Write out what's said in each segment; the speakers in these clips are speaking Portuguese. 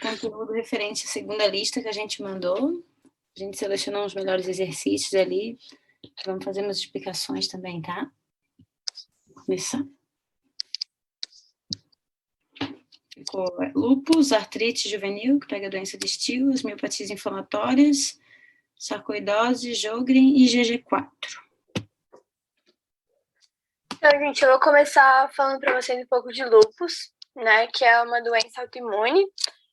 conteúdo referente à segunda lista que a gente mandou. A gente selecionou os melhores exercícios ali. Vamos fazer umas explicações também, tá? Vou começar. Ficou lúpus, artrite juvenil, que pega doença de Still, miopatias inflamatórias, sarcoidose, Sjögren e GG4. Então, gente, eu vou começar falando para vocês um pouco de lúpus, né, que é uma doença autoimune.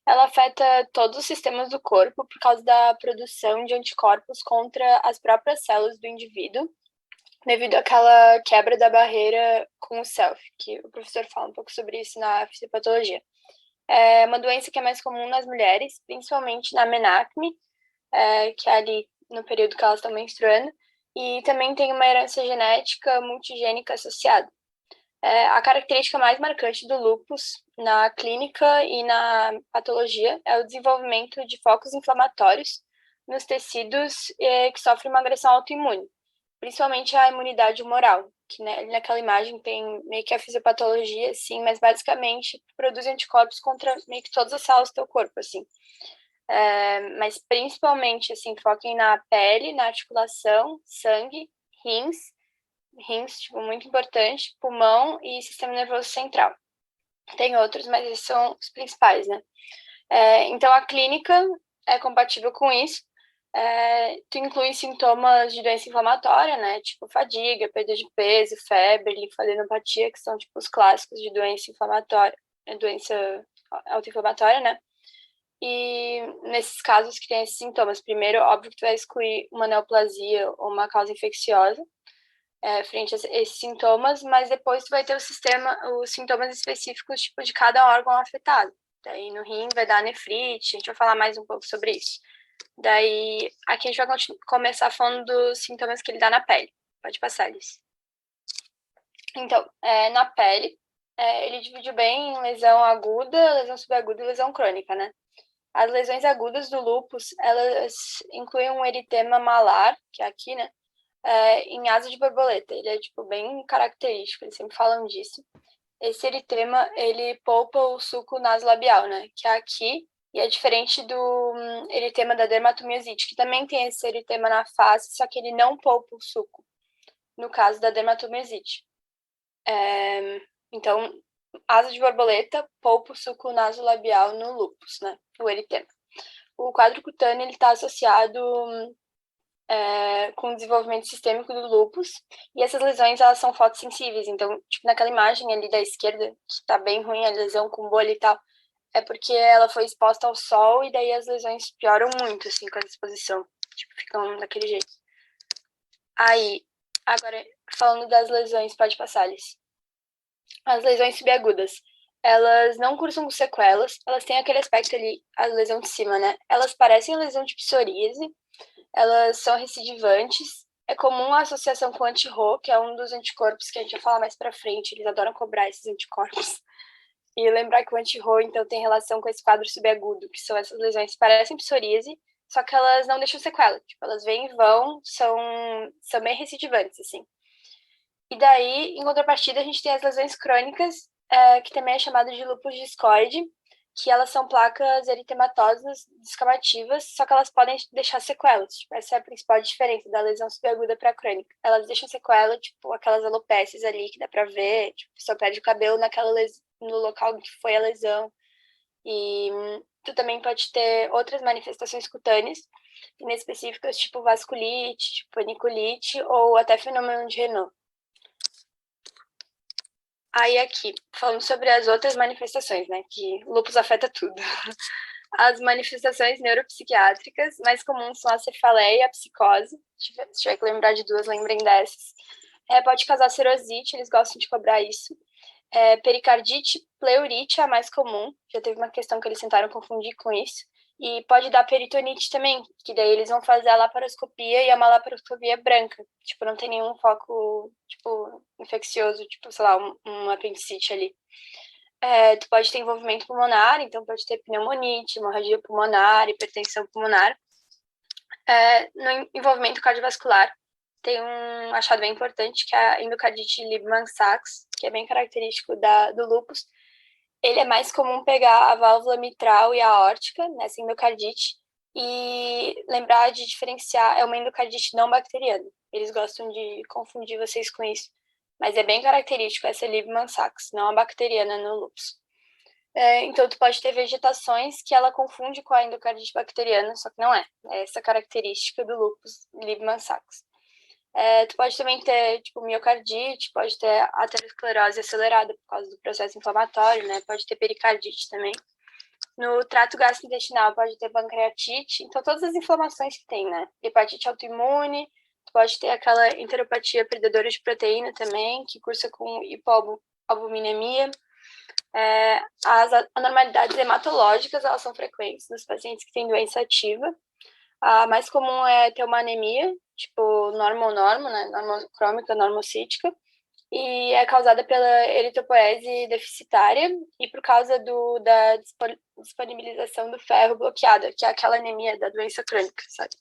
Ela afeta todos os sistemas do corpo por causa da produção de anticorpos contra as próprias células do indivíduo, devido àquela quebra da barreira com o self, que o professor fala um pouco sobre isso na fisiopatologia. É uma doença que é mais comum nas mulheres, principalmente na menarcne, que é ali no período que elas estão menstruando, e também tem uma herança genética multigênica associada. A característica mais marcante do lúpus na clínica e na patologia é o desenvolvimento de focos inflamatórios nos tecidos que sofrem uma agressão autoimune, principalmente a imunidade humoral, que naquela imagem tem meio que a fisiopatologia, assim, mas basicamente produz anticorpos contra meio que todas as células do teu corpo, assim. Mas principalmente, assim, foquem na pele, na articulação, sangue, rins, tipo, muito importante, pulmão e sistema nervoso central. Tem outros, mas esses são os principais, né? Então, a clínica é compatível com isso. Tu inclui sintomas de doença inflamatória, né? Tipo fadiga, perda de peso, febre, linfadenopatia, que são, tipo, os clássicos de doença inflamatória, doença autoinflamatória, né? E nesses casos que tem esses sintomas, primeiro, óbvio que tu vai excluir uma neoplasia ou uma causa infecciosa, frente a esses sintomas, mas depois tu vai ter os sintomas específicos, tipo, de cada órgão afetado. Daí no rim vai dar nefrite, a gente vai falar mais um pouco sobre isso. Daí aqui a gente vai começar falando dos sintomas que ele dá na pele. Pode passar, Alice. Então, na pele, ele divide bem em lesão aguda, lesão subaguda e lesão crônica, né? As lesões agudas do lúpus, elas incluem um eritema malar, que é aqui, né? Em asa de borboleta. Ele é, tipo, bem característico, eles sempre falam disso. Esse eritema, ele poupa o suco nasolabial, né? Que é aqui, e é diferente do eritema da dermatomiosite, que também tem esse eritema na face, só que ele não poupa o suco, no caso da dermatomiosite. Então, asa de borboleta poupa o suco nasolabial no lúpus, né? O eritema. O quadro cutâneo, ele está associado com o desenvolvimento sistêmico do lúpus, e essas lesões, elas são fotossensíveis. Então, tipo, naquela imagem ali da esquerda, que tá bem ruim a lesão com bolha e tal, é porque ela foi exposta ao sol, e daí as lesões pioram muito, assim, com a exposição. Tipo, ficam daquele jeito. Aí, agora, falando das lesões, pode passar, Alice. As lesões subagudas, elas não cursam com sequelas, elas têm aquele aspecto ali, a lesão de cima, né? Elas parecem lesão de psoríase, elas são recidivantes. É comum a associação com anti-Ro, que é um dos anticorpos que a gente vai falar mais pra frente. Eles adoram cobrar esses anticorpos. E lembrar que o anti-Ro, então, tem relação com esse quadro subagudo, que são essas lesões que parecem psoríase, só que elas não deixam sequela. Tipo, elas vêm e vão, são bem recidivantes, assim. E daí, em contrapartida, a gente tem as lesões crônicas, que também é chamada de lúpus discoide, que elas são placas eritematosas descamativas, só que elas podem deixar sequelas. Tipo, essa é a principal diferença da lesão subaguda para a crônica. Elas deixam sequela, tipo, aquelas alopécias ali que dá para ver, tipo, a pessoa perde o cabelo no local que foi a lesão. E tu também pode ter outras manifestações cutâneas, inespecíficas, tipo vasculite, tipo paniculite, ou até fenômeno de Raynaud. Aí aqui, falando sobre as outras manifestações, né, que lúpus afeta tudo. As manifestações neuropsiquiátricas mais comuns são a cefaleia e a psicose. Se tiver que lembrar de duas, lembrem dessas. Pode causar serosite, eles gostam de cobrar isso. Pericardite, pleurite é a mais comum. Já teve uma questão que eles tentaram confundir com isso. E pode dar peritonite também, que daí eles vão fazer a laparoscopia e é uma laparoscopia branca. Tipo, não tem nenhum foco, tipo, infeccioso, tipo, sei lá, um apendicite ali. Tu pode ter envolvimento pulmonar, então pode ter pneumonite, hemorragia pulmonar, hipertensão pulmonar. No envolvimento cardiovascular, tem um achado bem importante, que é a endocardite Liebman-Sachs, que é bem característico do lúpus. ele é mais comum pegar a válvula mitral e a aórtica, nessa endocardite, e lembrar de diferenciar, é uma endocardite não bacteriana. Eles gostam de confundir vocês com isso, mas é bem característico essa Liebman-Sachs, não a bacteriana no lúpus. Então, tu pode ter vegetações que ela confunde com a endocardite bacteriana, só que não é. É essa característica do lúpus Liebman-Sachs. Tu pode também ter, tipo, miocardite, pode ter aterosclerose acelerada por causa do processo inflamatório, né? Pode ter pericardite também. No trato gastrointestinal pode ter pancreatite. Então, todas as inflamações que tem, né? Hepatite autoimune, tu pode ter aquela enteropatia perdedora de proteína também, que cursa com hipoalbuminemia. As anormalidades hematológicas, elas são frequentes nos pacientes que têm doença ativa. A mais comum é ter uma anemia, tipo normo-normo, né? Normocrômica, normocítica, e é causada pela eritropoese deficitária e por causa da disponibilização do ferro bloqueada, que é aquela anemia da doença crônica, sabe?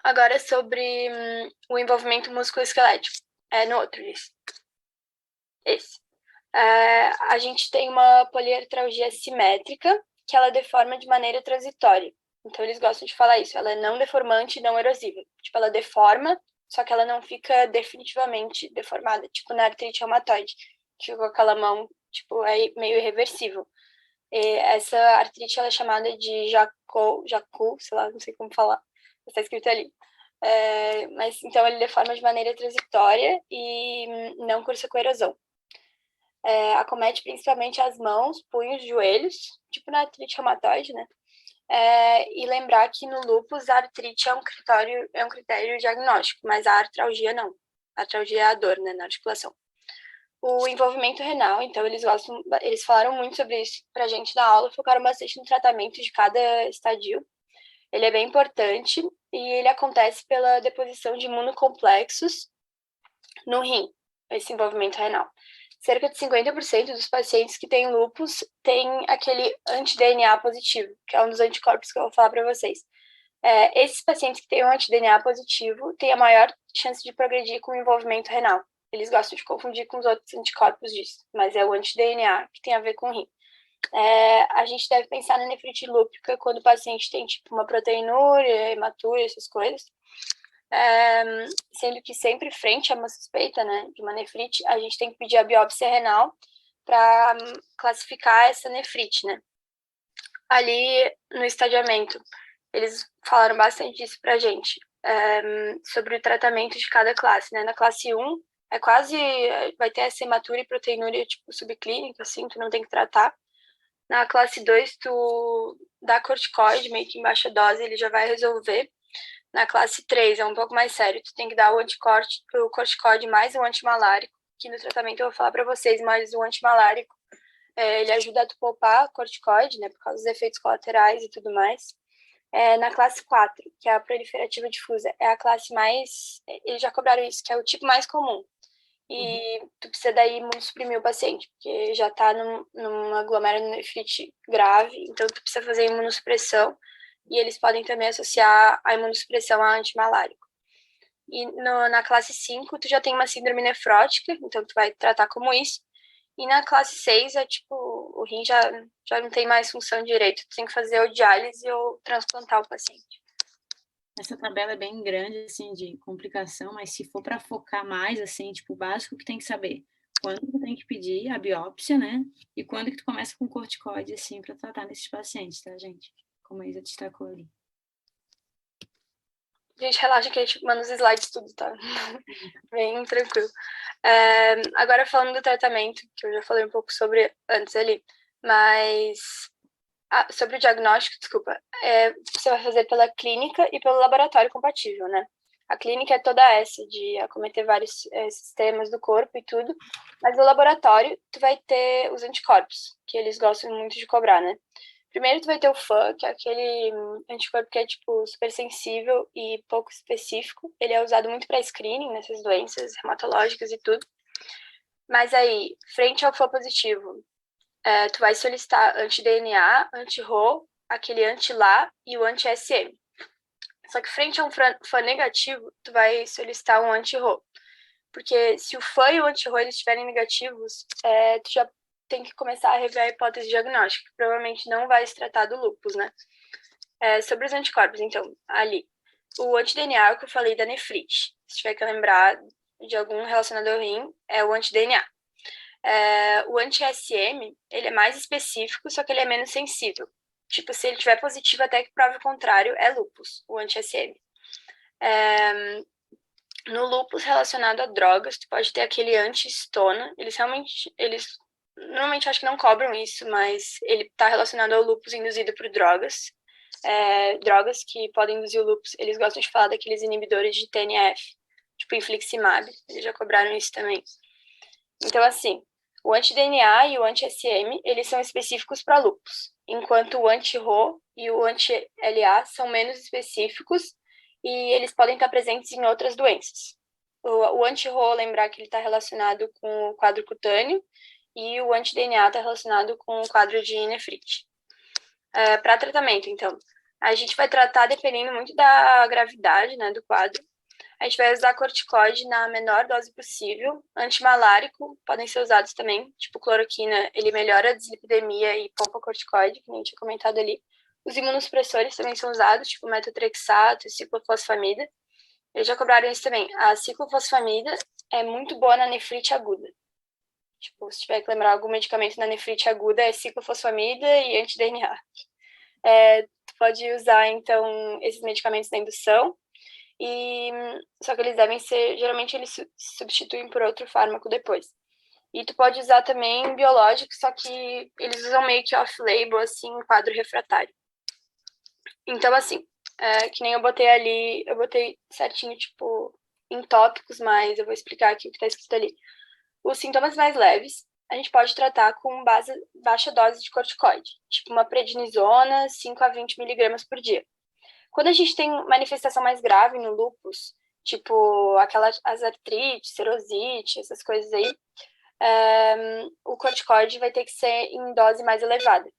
Agora sobre o envolvimento musculoesquelético. No outro, esse. A gente tem uma poliartralgia simétrica, que ela deforma de maneira transitória. Então, eles gostam de falar isso. Ela é não deformante e não erosiva. Tipo, ela deforma, só que ela não fica definitivamente deformada. Tipo, na artrite reumatoide, que fica com aquela mão, tipo, é meio irreversível. E essa artrite, ela é chamada de Jacu, sei lá, não sei como falar. Está escrito ali. Mas, então, ele deforma de maneira transitória e não cursa com erosão. Acomete principalmente as mãos, punhos, joelhos, tipo na artrite reumatoide, né? E lembrar que no lúpus a artrite é um critério diagnóstico, mas a artralgia não. A artralgia é a dor, né, na articulação. O envolvimento renal, então eles falaram muito sobre isso pra gente na aula, focaram bastante no tratamento de cada estadio. Ele é bem importante e ele acontece pela deposição de imunocomplexos no rim, esse envolvimento renal. Cerca de 50% dos pacientes que têm lúpus têm aquele anti-DNA positivo, que é um dos anticorpos que eu vou falar para vocês. Esses pacientes que têm um anti-DNA positivo têm a maior chance de progredir com o envolvimento renal. Eles gostam de confundir com os outros anticorpos disso, mas é o anti-DNA que tem a ver com o rim. A gente deve pensar na nefrite lúpica quando o paciente tem tipo uma proteinúria, hematúria, essas coisas. Sendo que sempre frente a uma suspeita, né, de uma nefrite, a gente tem que pedir a biópsia renal para classificar essa nefrite, né. Ali no estadiamento, eles falaram bastante disso pra gente, sobre o tratamento de cada classe, né. Na classe 1, vai ter essa hematura e proteinúria, tipo, subclínica, assim, tu não tem que tratar. Na classe 2, tu dá corticoide, meio que em baixa dose, ele já vai resolver. Na classe 3 é um pouco mais sério, tu tem que dar o corticoide mais o antimalárico, que no tratamento eu vou falar para vocês, mas o antimalárico, ele ajuda a tu poupar corticoide, né, por causa dos efeitos colaterais e tudo mais. Na classe 4, que é a proliferativa difusa, é a classe mais, eles já cobraram isso, que é o tipo mais comum. E tu precisa daí imunossuprimir o paciente, porque já tá numa glomerulonefrite grave, então tu precisa fazer imunossupressão, e eles podem também associar a imunossupressão a antimalárico. E na classe 5, tu já tem uma síndrome nefrótica, então tu vai tratar como isso. E na classe 6, tipo, o rim já não tem mais função direito, tu tem que fazer ou diálise ou transplantar o paciente. Essa tabela é bem grande, assim, de complicação, mas se for para focar mais, assim, tipo, o básico que tem que saber, quando tu tem que pedir a biópsia, né? E quando que tu começa com corticoide, assim, para tratar nesses pacientes, tá, gente? Como a Isa destacou ali. Gente, relaxa que a gente manda os slides tudo, tá? Bem tranquilo. Agora falando do tratamento, que eu já falei um pouco sobre antes ali, mas sobre o diagnóstico, desculpa, você vai fazer pela clínica e pelo laboratório compatível, né? A clínica é toda essa, de acometer vários sistemas do corpo e tudo, mas no laboratório tu vai ter os anticorpos, que eles gostam muito de cobrar, né? Primeiro tu vai ter o FAN, que é aquele anticorpo que é, tipo, super sensível e pouco específico. Ele é usado muito para screening nessas doenças hematológicas e tudo. Mas aí, frente ao FAN positivo, tu vai solicitar anti-DNA, anti-RO, aquele anti-LA e o anti-SM. Só que frente a um FAN negativo, tu vai solicitar um anti-RO. Porque se o FAN e o anti-RO eles estiverem negativos, tu já tem que começar a rever a hipótese diagnóstica, que provavelmente não vai se tratar do lúpus, né? Sobre os anticorpos, então, ali. O anti-DNA é o que eu falei da nefrite. Se tiver que lembrar de algum relacionado ao rim, é o anti-DNA. O anti-SM, ele é mais específico, só que ele é menos sensível. Tipo, se ele tiver positivo até que prove o contrário, é lúpus, o anti-SM. No lúpus relacionado a drogas, tu pode ter aquele anti-estona. Eles normalmente acho que não cobram isso, mas ele está relacionado ao lúpus induzido por drogas. Drogas que podem induzir o lúpus, eles gostam de falar daqueles inibidores de TNF, tipo infliximab, eles já cobraram isso também. Então, assim, o anti-DNA e o anti-SM, eles são específicos para lúpus, enquanto o anti-RO e o anti-LA são menos específicos e eles podem estar presentes em outras doenças. O anti-RO, lembrar que ele está relacionado com o quadro cutâneo e o anti-DNA está relacionado com o quadro de nefrite. Para tratamento, então, a gente vai tratar dependendo muito da gravidade, né, do quadro. A gente vai usar corticoide na menor dose possível. Antimalárico podem ser usados também, tipo cloroquina, ele melhora a dislipidemia e pompa corticoide, que a gente tinha comentado ali. Os imunossupressores também são usados, tipo metotrexato e ciclofosfamida. Eles já cobraram isso também. A ciclofosfamida é muito boa na nefrite aguda. Tipo, se tiver que lembrar algum medicamento na nefrite aguda, é ciclofosfamida e anti-DNA. Tu pode usar, então, esses medicamentos na indução. Só que eles devem ser, geralmente eles substituem por outro fármaco depois. E tu pode usar também biológicos, só que eles usam meio que off-label, assim, em quadro refratário. Então, assim, que nem eu botei ali, eu botei certinho, tipo, em tópicos, mas eu vou explicar aqui o que tá escrito ali. Os sintomas mais leves, a gente pode tratar com baixa dose de corticoide, tipo uma prednisona, 5 a 20 miligramas por dia. Quando a gente tem manifestação mais grave no lúpus, tipo as artrite, serosite, essas coisas aí, o corticoide vai ter que ser em dose mais elevada.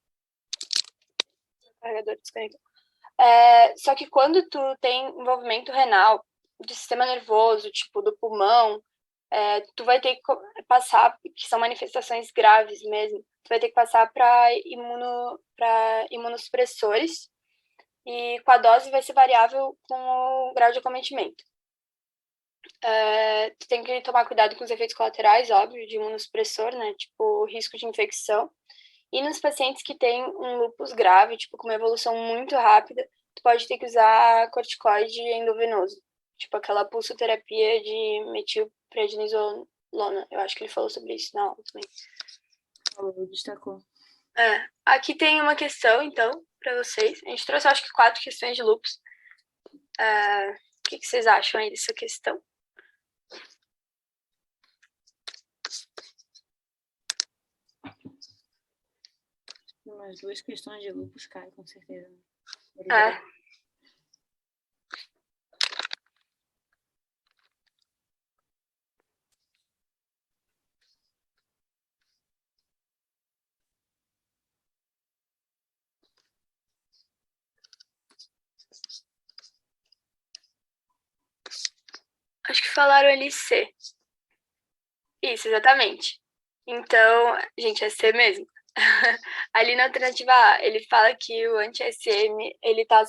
O carregador desconectou. Só que quando tu tem envolvimento renal, do sistema nervoso, tipo do pulmão, tu vai ter que passar, que são manifestações graves mesmo, tu vai ter que passar para imunossupressores, e com a dose vai ser variável com o grau de acometimento. Tu tem que tomar cuidado com os efeitos colaterais, óbvio, de imunossupressor, né, tipo risco de infecção. E nos pacientes que têm um lúpus grave, tipo com uma evolução muito rápida, tu pode ter que usar corticoide endovenoso, tipo aquela pulsoterapia de metilprednisolona. Eu acho que ele falou sobre isso na aula também. Falou, destacou. Aqui tem uma questão, então, para vocês. A gente trouxe, acho que 4 questões de lúpus. O que vocês acham aí dessa questão? Umas 2 questões de lúpus cai, com certeza. Acho que falaram LC. Isso, exatamente. Então, gente, é C mesmo. Ali na alternativa A, ele fala que o anti-SM, ele está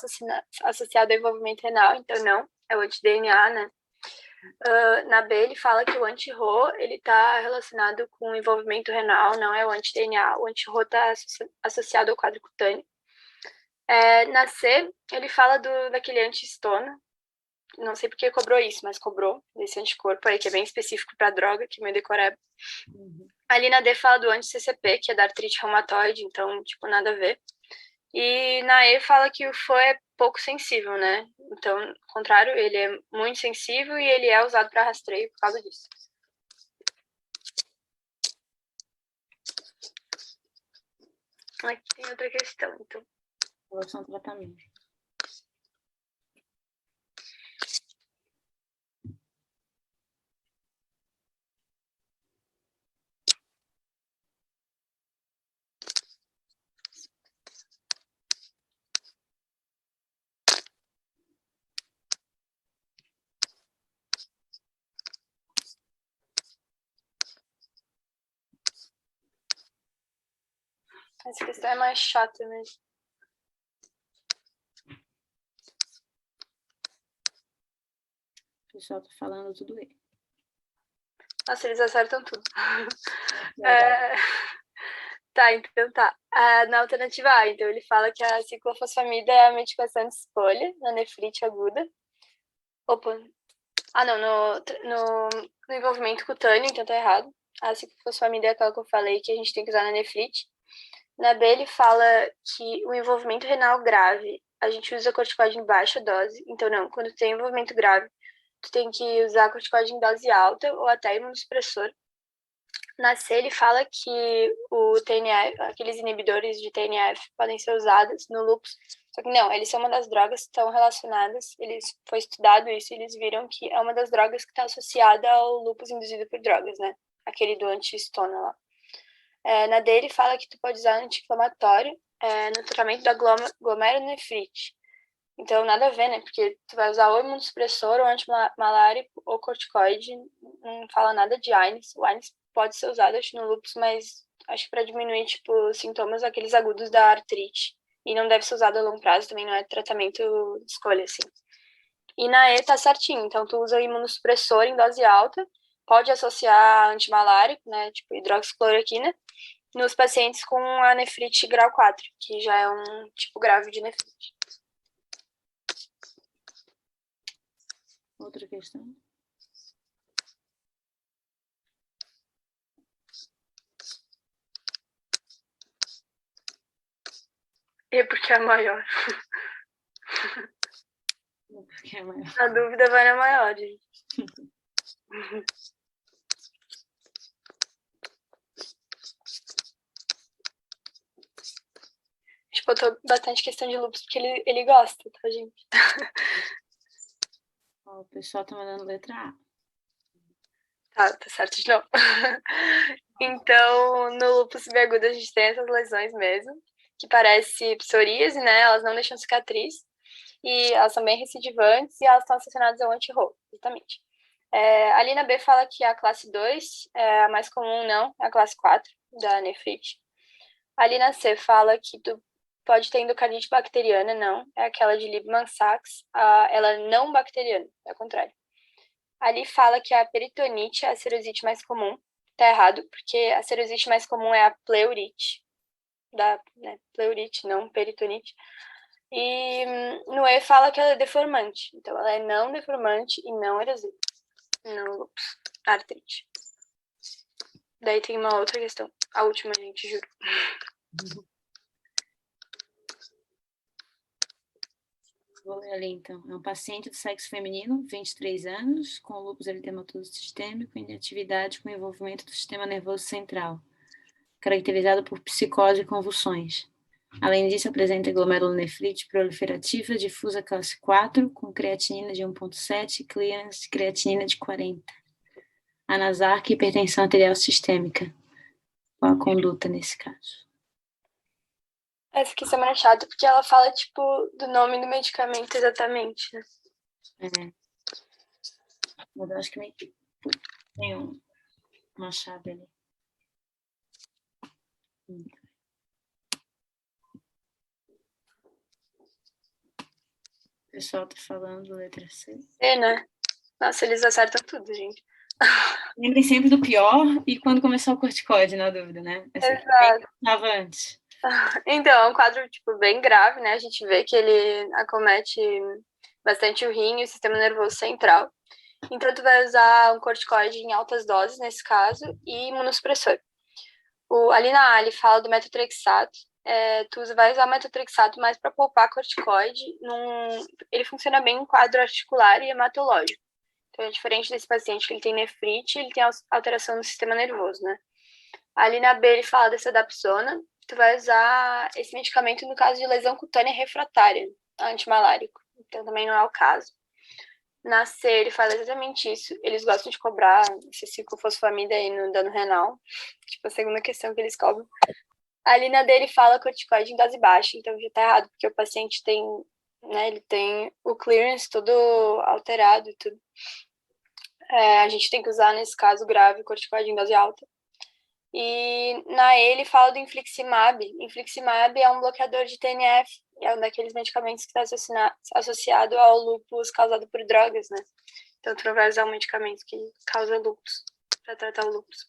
associado ao envolvimento renal, então não, é o anti-DNA, né? Na B, ele fala que o anti-RO, ele está relacionado com o envolvimento renal, não é o anti-DNA. O anti-RO está associado ao quadro cutâneo. Na C, ele fala daquele anti-estona, não sei porque cobrou isso, mas cobrou desse anticorpo aí, que é bem específico para droga, que é meio decoreba. Ali na D fala do anti-CCP, que é da artrite reumatoide, então, tipo, nada a ver. E na E fala que o FAN é pouco sensível, né? Então, ao contrário, ele é muito sensível e ele é usado para rastreio por causa disso. Aqui tem outra questão, então. Relação ao tratamento. Essa questão é mais chata mesmo. O pessoal tá falando tudo aí. Nossa, eles acertam tudo. Tá, então tá. Na alternativa A, então, ele fala que a ciclofosfamida é a medicação de escolha na nefrite aguda. Opa. Não, no envolvimento cutâneo, então tá errado. A ciclofosfamida é aquela que eu falei que a gente tem que usar na nefrite. Na B, ele fala que o envolvimento renal grave, a gente usa corticoide em baixa dose. Então, não, quando tem envolvimento grave, tu tem que usar corticoide em dose alta ou até imunossupressor. Na C, ele fala que o TNF, aqueles inibidores de TNF podem ser usados no lúpus, só que não, eles são uma das drogas que estão relacionadas, foi estudado isso e eles viram que é uma das drogas que está associada ao lúpus induzido por drogas, né? Aquele do anti-histona lá. Na D, ele fala que tu pode usar anti-inflamatório no tratamento da glomerulonefrite. Então, nada a ver, né? Porque tu vai usar ou imunossupressor, ou antimalárico, ou corticoide. Não fala nada de AINES. O AINES pode ser usado, acho, no lúpus, mas acho que para diminuir, tipo, os sintomas aqueles agudos da artrite. E não deve ser usado a longo prazo, também não é tratamento de escolha, assim. E na E tá certinho. Então, tu usa imunossupressor em dose alta, pode associar antimalárico, né? Tipo, hidroxicloroquina, nos pacientes com a nefrite grau 4, que já é um tipo grave de nefrite. Outra questão. E porque é maior. Porque é maior. A dúvida vai na maior, gente. A gente botou bastante questão de lúpus porque ele gosta, tá, gente? O pessoal tá mandando letra A. Tá certo de novo. Então, no lúpus subagudo a gente tem essas lesões mesmo, que parece psoríase, né? Elas não deixam cicatriz. E elas são bem recidivantes e elas estão associadas ao anti-RO, exatamente. Ali na B fala que a classe 2 é a mais comum, não, é a classe 4 da nefrite. Ali na C fala que tu pode ter endocardite bacteriana, não, é aquela de Liebman-Sachs, ela é não bacteriana, é o contrário. Ali fala que a peritonite é a serosite mais comum, tá errado, porque a serosite mais comum é a pleurite, pleurite, não peritonite. E no E fala que ela é deformante. Então, ela é não deformante e não erosiva. No lúpus, artrite. Daí tem uma outra questão. A última, gente, juro. Vou ler ali, então. É um paciente do sexo feminino, 23 anos, com lúpus eritematoso sistêmico, inatividade com envolvimento do sistema nervoso central, caracterizado por psicose e convulsões. Além disso, apresenta glomerulonefrite proliferativa difusa classe 4, com creatinina de 1,7 e clearance de creatinina de 40. Anasarca e hipertensão arterial sistêmica. Qual a conduta nesse caso? Essa questão é mais chata, porque ela fala, tipo, do nome do medicamento exatamente, né? Mas eu acho que meio que tem uma chave ali. O pessoal tá falando letra C. Né? Nossa, eles acertam tudo, gente. Lembrem sempre do pior e quando começar o corticoide, na dúvida, né? Exato. Estava antes. Então, é um quadro, tipo, bem grave, né? A gente vê que ele acomete bastante o rim e o sistema nervoso central. Então, tu vai usar um corticoide em altas doses, nesse caso, e imunossupressor. Ali na A, ele fala do metotrexato. Tu vai usar o metotrexato mais para poupar corticoide. Ele funciona bem em quadro articular e hematológico. Então, é diferente desse paciente que ele tem nefrite, ele tem alteração no sistema nervoso, né? Ali na B, ele fala dessa dapsona. Tu vai usar esse medicamento no caso de lesão cutânea refratária, antimalárico. Então, também não é o caso. Na C, ele fala exatamente isso. Eles gostam de cobrar esse ciclofosfamida aí no dano renal. Tipo, a segunda questão que eles cobram. Ali na D, ele fala corticoide em dose baixa. Então, já tá errado, porque o paciente tem, né, ele tem o clearance todo alterado e tudo. A gente tem que usar, nesse caso grave, corticoide em dose alta. E na E ele fala do infliximab. Infliximab é um bloqueador de TNF, é um daqueles medicamentos que está associado ao lúpus causado por drogas, né? Então, tu não vai usar um medicamento que causa lúpus para tratar o lúpus.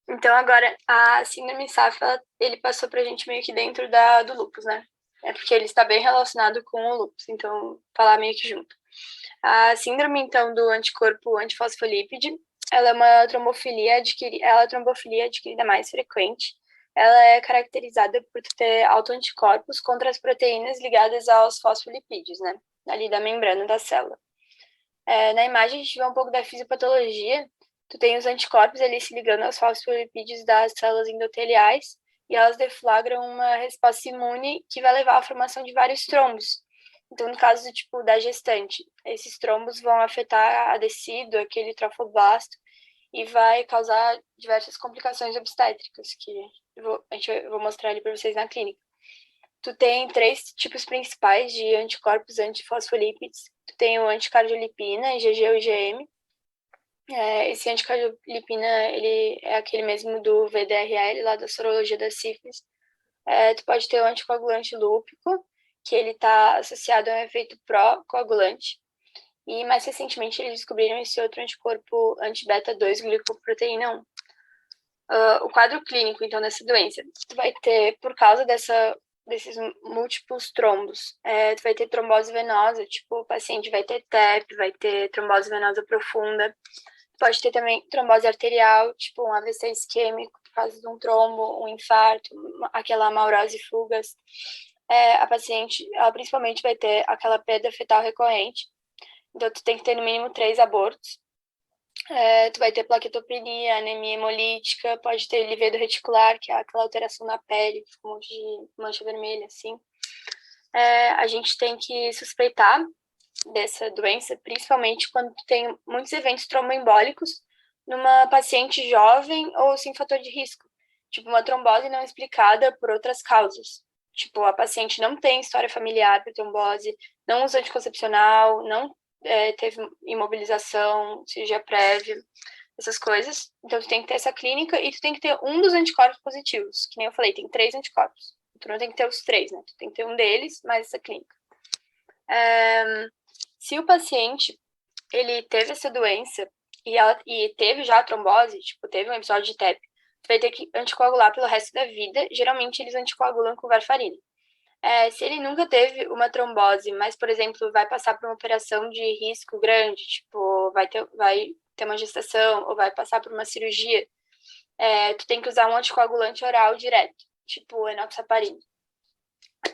Então, agora, a síndrome SAFA, ele passou pra gente meio que dentro do lúpus, né? É porque ele está bem relacionado com o lúpus, então, falar meio que junto. A síndrome, então, do anticorpo antifosfolípide, ela é uma trombofilia adquirida mais frequente. Ela é caracterizada por ter autoanticorpos contra as proteínas ligadas aos fosfolipídios, né? Ali da membrana da célula. Na imagem, a gente vê um pouco da fisiopatologia. Tu tem os anticorpos ali se ligando aos fosfolipídios das células endoteliais e elas deflagram uma resposta imune que vai levar à formação de vários trombos. Então, no caso tipo da gestante, esses trombos vão afetar a tecido, aquele trofoblasto, e vai causar diversas complicações obstétricas, que eu vou mostrar ali para vocês na clínica. Tu tem 3 tipos principais de anticorpos antifosfolípides. Tu tem o anticardiolipina, IgG ou IgM. Esse anticardiolipina, ele é aquele mesmo do VDRL, lá da sorologia da sífilis. Tu pode ter o anticoagulante lúpico, que ele está associado a um efeito pró-coagulante. E mais recentemente eles descobriram esse outro anticorpo anti-beta-2 glicoproteína 1. O quadro clínico, então, dessa doença, tu vai ter, por causa desses múltiplos trombos, tu vai ter trombose venosa, tipo, o paciente vai ter TEP, vai ter trombose venosa profunda, pode ter também trombose arterial, tipo um AVC isquêmico por causa de um trombo, um infarto, aquela amaurose fugas. A paciente, ela principalmente vai ter aquela perda fetal recorrente, então tu tem que ter no mínimo 3 abortos. Tu vai ter plaquetopenia, anemia hemolítica, pode ter livedo reticular, que é aquela alteração na pele, um monte de mancha vermelha, assim. A gente tem que suspeitar dessa doença, principalmente quando tem muitos eventos tromboembólicos numa paciente jovem ou sem fator de risco, tipo uma trombose não explicada por outras causas. Tipo, a paciente não tem história familiar para trombose, não usa anticoncepcional, não teve imobilização, cirurgia prévia, essas coisas. Então, tu tem que ter essa clínica e tu tem que ter um dos anticorpos positivos, que nem eu falei, tem 3 anticorpos. Tu não tem que ter os 3, né? Tu tem que ter um deles, mais essa clínica. Se o paciente, ele teve essa doença e teve já a trombose, tipo, teve um episódio de TEP, tu vai ter que anticoagular pelo resto da vida. Geralmente, eles anticoagulam com varfarina. Se ele nunca teve uma trombose, mas, por exemplo, vai passar por uma operação de risco grande, tipo, vai ter uma gestação ou vai passar por uma cirurgia, tu tem que usar um anticoagulante oral direto, tipo enoxaparina.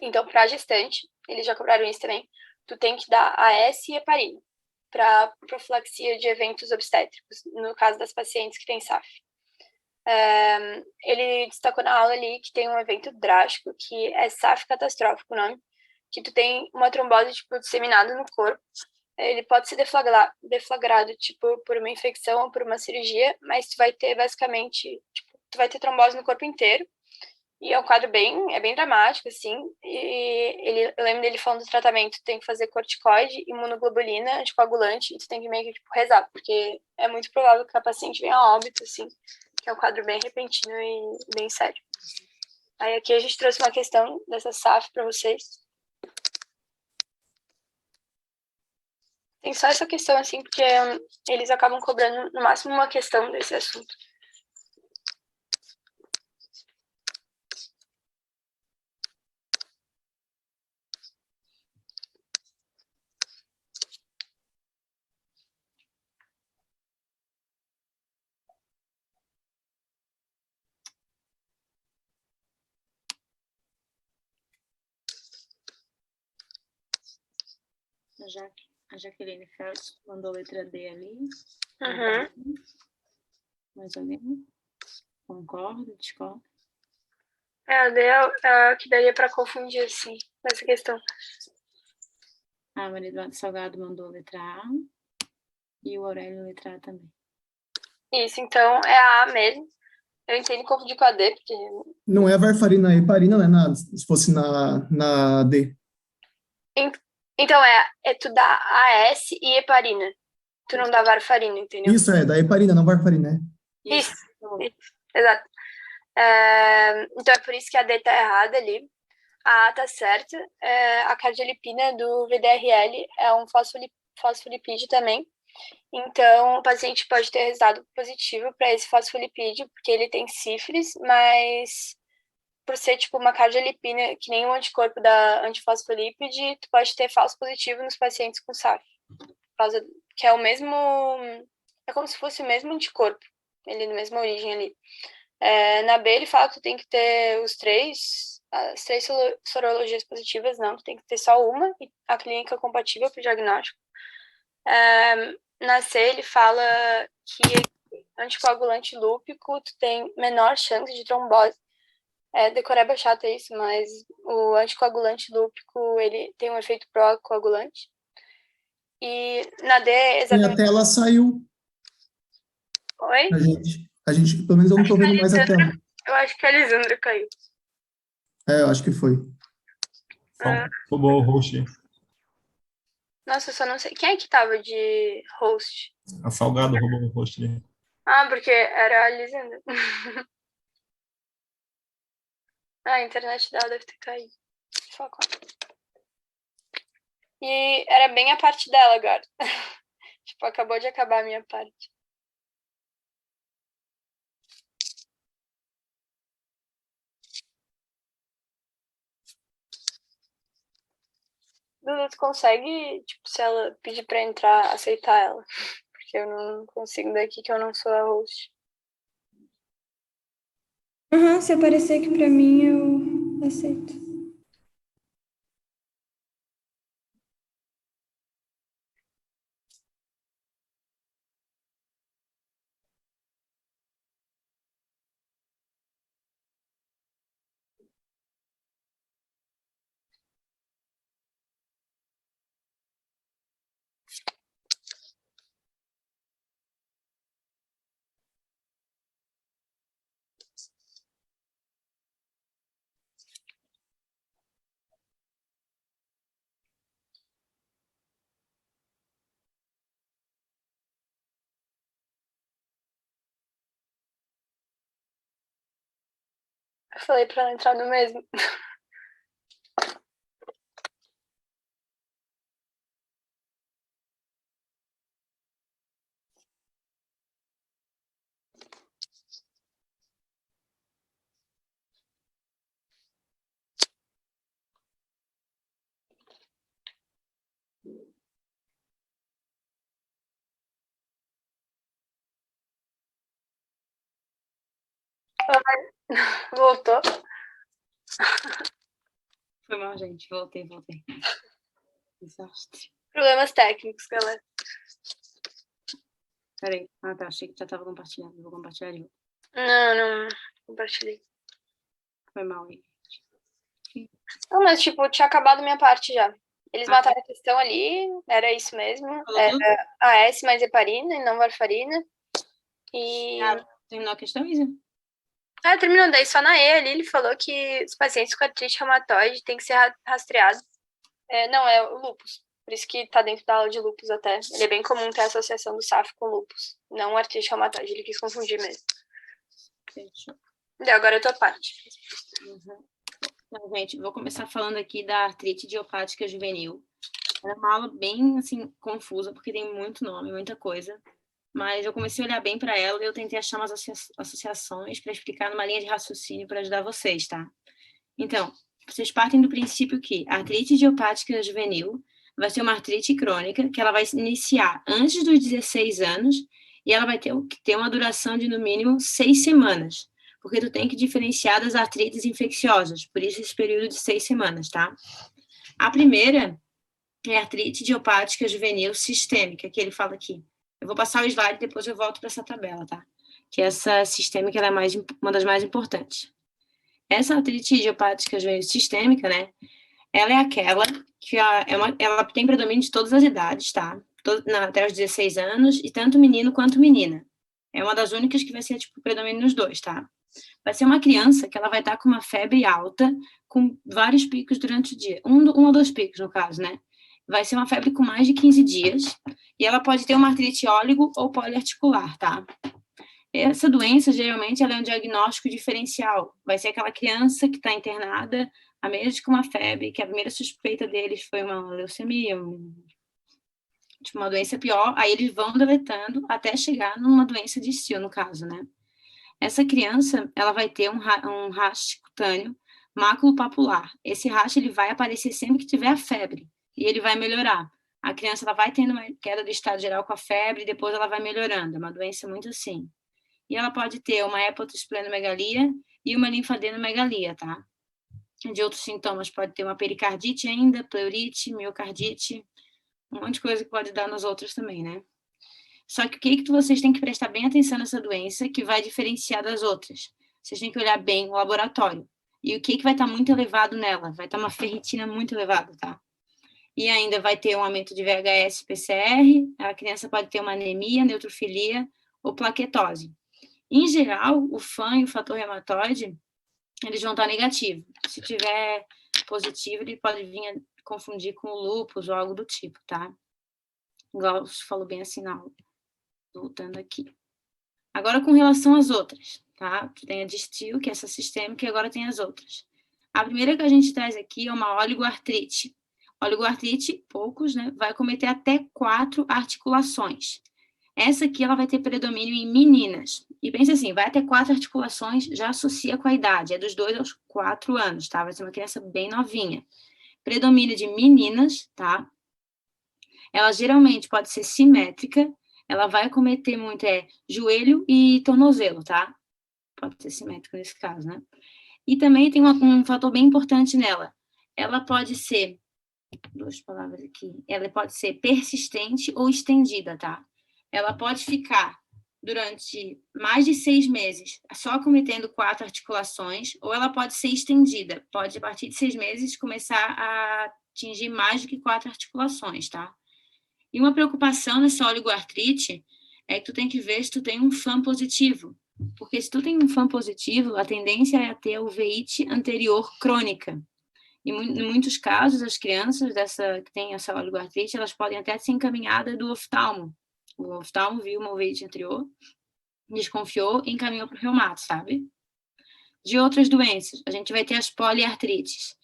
Então, para gestante, eles já cobraram isso também, tu tem que dar AS e heparina para profilaxia de eventos obstétricos, no caso das pacientes que têm SAF. Ele destacou na aula ali que tem um evento drástico, que é SAF catastrófico, o nome, que tu tem uma trombose, tipo, disseminada no corpo. Ele pode ser deflagrado, tipo, por uma infecção ou por uma cirurgia, mas tu vai ter, basicamente, tipo, tu vai ter trombose no corpo inteiro. E é um quadro bem dramático, assim. Eu lembro dele falando do tratamento, tu tem que fazer corticoide, imunoglobulina, anticoagulante, e tu tem que meio que, tipo, rezar, porque é muito provável que a paciente venha a óbito, assim, que é um quadro bem repentino e bem sério. Aí aqui a gente trouxe uma questão dessa SAF para vocês. Tem só essa questão, assim, porque eles acabam cobrando no máximo uma questão desse assunto. A Jaqueline Fels mandou letra D ali. Mais ou menos. Concordo, discordo? A D é a que daria para confundir, assim, nessa questão. A Maria Eduardo Salgado mandou letra A. E o Aurélio letra A também. Isso, então é a A mesmo. Eu entendo confundir com a D, porque... Não é a varfarina, é heparina, né? Se fosse na D. Então tu dá AS e heparina. Tu não dá varfarina, entendeu? Isso, da heparina, não varfarina, né? Isso, exato. Então é por isso que a D tá errada ali. A A tá certa. A cardiolipina do VDRL é um fosfolipídio também. Então, o paciente pode ter resultado positivo para esse fosfolipídio, porque ele tem sífilis, mas por ser tipo uma cardiolipina, que nem um anticorpo da antifosfolípide, tu pode ter falso positivo nos pacientes com SAF. Que é o mesmo... É como se fosse o mesmo anticorpo, ele na mesma origem ali. Na B, ele fala que tu tem que ter as três sorologias positivas, não, tu tem que ter só uma, e a clínica compatível para o diagnóstico. Na C, ele fala que anticoagulante lúpico, tu tem menor chance de trombose. Decoreba chata isso, mas o anticoagulante lúpico, ele tem um efeito pró-coagulante. E na D, E a tela saiu. Oi? A gente, pelo menos eu não tô vendo mais a tela. Eu acho que a Lisandra caiu. Eu acho que foi. Roubou o host. Nossa, eu só não sei. Quem é que tava de host? A Salgado roubou o host dele. Porque era a Lisandra. A internet dela deve ter caído. Foco. E era bem a parte dela agora. Tipo, acabou de acabar a minha parte. Dudu, tu consegue, tipo, se ela pedir pra entrar, aceitar ela? Porque eu não consigo daqui, que eu não sou a host. Se aparecer aqui pra mim, eu aceito. Eu falei pra ela entrar no mesmo. Voltou? Foi mal, gente. Voltei. Desastre. Problemas técnicos, galera. Peraí. Tá. Achei que já tava compartilhando. Vou compartilhar de novo. Não compartilhei. Foi mal aí. Não, mas, tipo, tinha acabado minha parte já. Eles mataram a questão ali, era isso mesmo. Era AS mais heparina e não varfarina. E... terminou a questão, Isa? Terminou. Daí só na E ali ele falou que os pacientes com artrite reumatoide têm que ser rastreados. Não, é o lúpus. Por isso que tá dentro da aula de lúpus até. Ele é bem comum ter associação do SAF com lúpus. Não artrite reumatoide, ele quis confundir mesmo. Fechou. Daí agora é a tua parte. Então, gente, vou começar falando aqui da artrite idiopática juvenil. É uma aula bem, assim, confusa, porque tem muito nome, muita coisa. Mas eu comecei a olhar bem para ela e eu tentei achar umas associações para explicar numa linha de raciocínio para ajudar vocês, tá? Então, vocês partem do princípio que a artrite idiopática juvenil vai ser uma artrite crônica, que ela vai se iniciar antes dos 16 anos e ela vai ter que ter uma duração de, no mínimo, 6 semanas. Porque tu tem que diferenciar das artrites infecciosas, por isso esse período de 6 semanas, tá? A primeira é a artrite idiopática juvenil sistêmica, que ele fala aqui. Eu vou passar o slide e depois eu volto para essa tabela, tá? Que essa sistêmica ela é uma das mais importantes. Essa artrite idiopática juvenil sistêmica, né? Ela é aquela que ela tem predomínio de todas as idades, tá? Até os 16 anos, e tanto menino quanto menina. É uma das únicas que vai ser, tipo, predomínio nos dois, tá? Vai ser uma criança que ela vai estar com uma febre alta, com vários picos durante o dia. Um ou dois picos, no caso, né? vai ser uma febre com mais de 15 dias, e ela pode ter uma artrite óligo ou poliarticular, tá? Essa doença, geralmente, ela é um diagnóstico diferencial. Vai ser aquela criança que está internada há meses com uma febre, que a primeira suspeita deles foi uma leucemia, tipo, uma doença pior, aí eles vão deletando até chegar numa doença de Still, no caso, né? Essa criança, ela vai ter um rash cutâneo maculopapular. Esse rash, ele vai aparecer sempre que tiver a febre, e ele vai melhorar. A criança, ela vai tendo uma queda do estado geral com a febre, e depois ela vai melhorando. É uma doença muito assim. E ela pode ter uma hepatosplenomegalia e uma linfadenomegalia, tá? De outros sintomas, pode ter uma pericardite ainda, pleurite, miocardite, um monte de coisa que pode dar nas outras também, né? Só que o que vocês têm que prestar bem atenção nessa doença que vai diferenciar das outras? Vocês têm que olhar bem o laboratório. E o que vai estar muito elevado nela? Vai estar uma ferritina muito elevada, tá? E ainda vai ter um aumento de VHS, PCR, a criança pode ter uma anemia, neutrofilia ou plaquetose. Em geral, o FAN e o fator reumatoide, eles vão estar negativos. Se tiver positivo, ele pode vir a confundir com o lúpus ou algo do tipo, tá? Igual você falou bem assim na aula. Voltando aqui. Agora, com relação às outras, tá? Tem a de Still, que é essa sistêmica, e agora tem as outras. A primeira que a gente traz aqui é uma oligoartrite. Oligoartrite, poucos, né? Vai cometer até 4 articulações. Essa aqui, ela vai ter predomínio em meninas. E pensa assim, vai até 4 articulações, já associa com a idade. É dos 2 aos 4 anos, tá? Vai ser uma criança bem novinha. Predomínio de meninas, tá? Ela geralmente pode ser simétrica. Ela vai cometer muito joelho e tornozelo, tá? Pode ser simétrico nesse caso, né? E também tem um fator bem importante nela. Ela pode ser, 2 palavras aqui, ela pode ser persistente ou estendida, tá? Ela pode ficar durante mais de 6 meses só cometendo 4 articulações, ou ela pode ser estendida. Pode, a partir de 6 meses, começar a atingir mais do que 4 articulações, tá? E uma preocupação nessa oligoartrite é que tu tem que ver se tu tem um FAM positivo. Porque se tu tem um FAM positivo, a tendência é a ter a uveíte anterior crônica. E em muitos casos, as crianças que têm essa oligoartrite, elas podem até ser encaminhadas do oftalmo. O oftalmo viu uma uveíte anterior, desconfiou e encaminhou para o reumato, sabe? De outras doenças, a gente vai ter as poliartrites.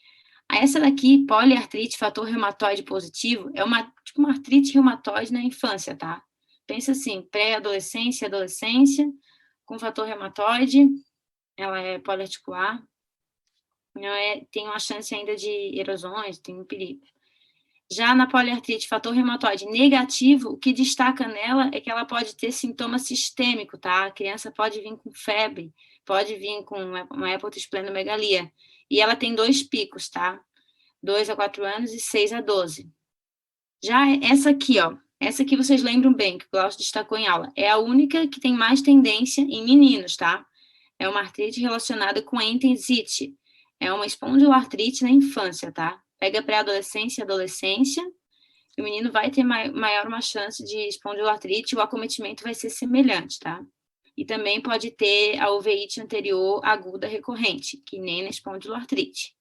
Essa daqui, poliartrite, fator reumatoide positivo, é tipo uma artrite reumatoide na infância, tá? Pensa assim, pré-adolescência e adolescência, com fator reumatoide, ela é poliarticular, tem uma chance ainda de erosões, tem um perigo. Já na poliartrite, fator reumatoide negativo, o que destaca nela é que ela pode ter sintoma sistêmico, tá? A criança pode vir com febre, pode vir com uma hepatosplenomegalia. E ela tem 2 picos, tá? 2 a 4 anos e 6 a 12. Já essa aqui, ó, essa aqui vocês lembram bem, que o Glaucio destacou em aula, é a única que tem mais tendência em meninos, tá? É uma artrite relacionada com entensite. É uma espondiloartrite na infância, tá? Pega pré-adolescência e adolescência, e o menino vai ter maior uma chance de espondiloartrite, o acometimento vai ser semelhante, tá? E também pode ter a uveíte anterior aguda recorrente, que nem na espondiloartrite.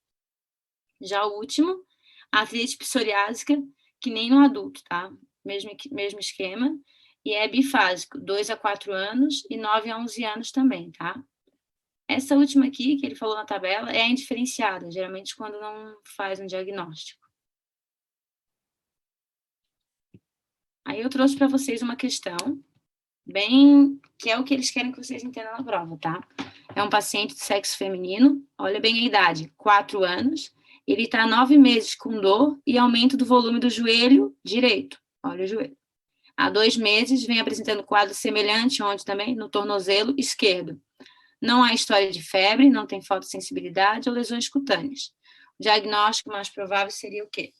Já o último, a artrite psoriásica, que nem no adulto, tá? Mesmo esquema. E é bifásico, 2 a 4 anos e 9 a 11 anos também, tá? Essa última aqui, que ele falou na tabela, é a indiferenciada, geralmente quando não faz um diagnóstico. Aí eu trouxe para vocês uma questão, que é o que eles querem que vocês entendam na prova, tá? É um paciente de sexo feminino, olha bem a idade, 4 anos, ele está 9 meses com dor e aumento do volume do joelho direito, olha o joelho. Há 2 meses vem apresentando quadro semelhante, onde também no tornozelo esquerdo. Não há história de febre, não tem fotossensibilidade ou lesões cutâneas. O diagnóstico mais provável seria o quê?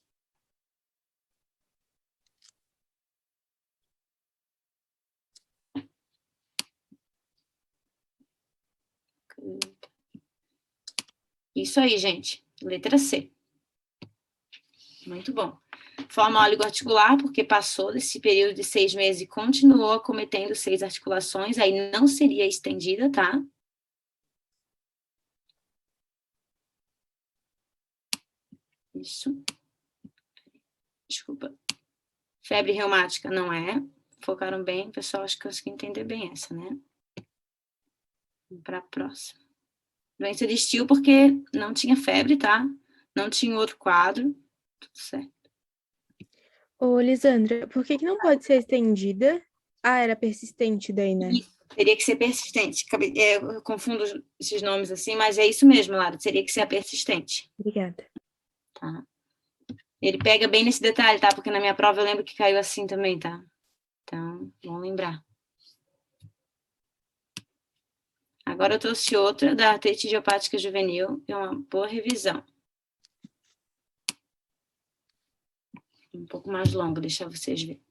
Isso aí, gente. Letra C. Muito bom. Forma oligoarticular, porque passou desse período de 6 meses e continuou acometendo 6 articulações, aí não seria estendida, tá? Isso. Desculpa. Febre reumática não é. Focaram bem, pessoal, acho que eu consegui entender bem essa, né? Vamos para a próxima. Doença de Still, porque não tinha febre, tá? Não tinha outro quadro. Tudo certo. Ô, Lisandra, por que não pode ser estendida? Ah, era persistente daí, né? Isso, teria que ser persistente. Eu confundo esses nomes assim, mas é isso mesmo, Lara. Teria que ser a persistente. Obrigada. Tá? Ele pega bem nesse detalhe, tá? Porque na minha prova eu lembro que caiu assim também, tá? Então, vamos lembrar. Agora eu trouxe outra da artrite idiopática juvenil. É uma boa revisão. Um pouco mais longo, deixar vocês verem.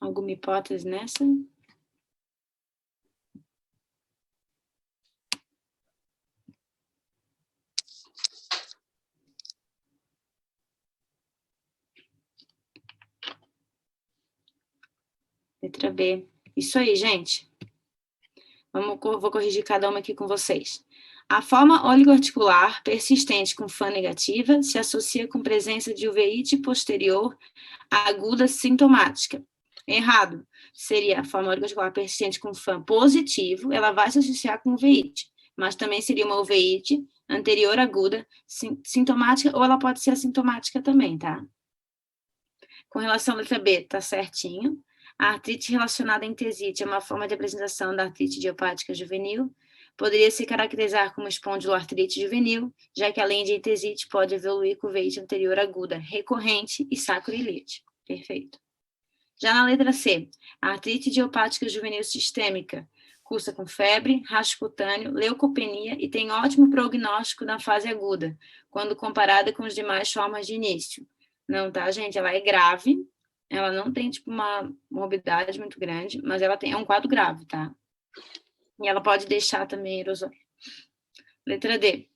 Alguma hipótese nessa? Letra B. Isso aí, gente. Vou corrigir cada uma aqui com vocês. A forma oligoarticular persistente com FAM negativa se associa com presença de uveíte posterior aguda sintomática. Errado. Seria a forma oligoarticular persistente com FAM positivo, ela vai se associar com uveíte, mas também seria uma uveíte anterior aguda sintomática, ou ela pode ser assintomática também, tá? Com relação à letra B, tá certinho. A artrite relacionada à entesite é uma forma de apresentação da artrite idiopática juvenil. Poderia se caracterizar como espondiloartrite juvenil, já que além de entesite pode evoluir com uveíte anterior aguda, recorrente e sacroiliite. Perfeito. Já na letra C, a artrite idiopática juvenil sistêmica cursa com febre, rasgo cutâneo, leucopenia e tem ótimo prognóstico na fase aguda, quando comparada com as demais formas de início. Não, tá, gente? Ela é grave, ela não tem, tipo, uma morbidade muito grande, mas ela é um quadro grave, tá? E ela pode deixar também erosão. Letra D.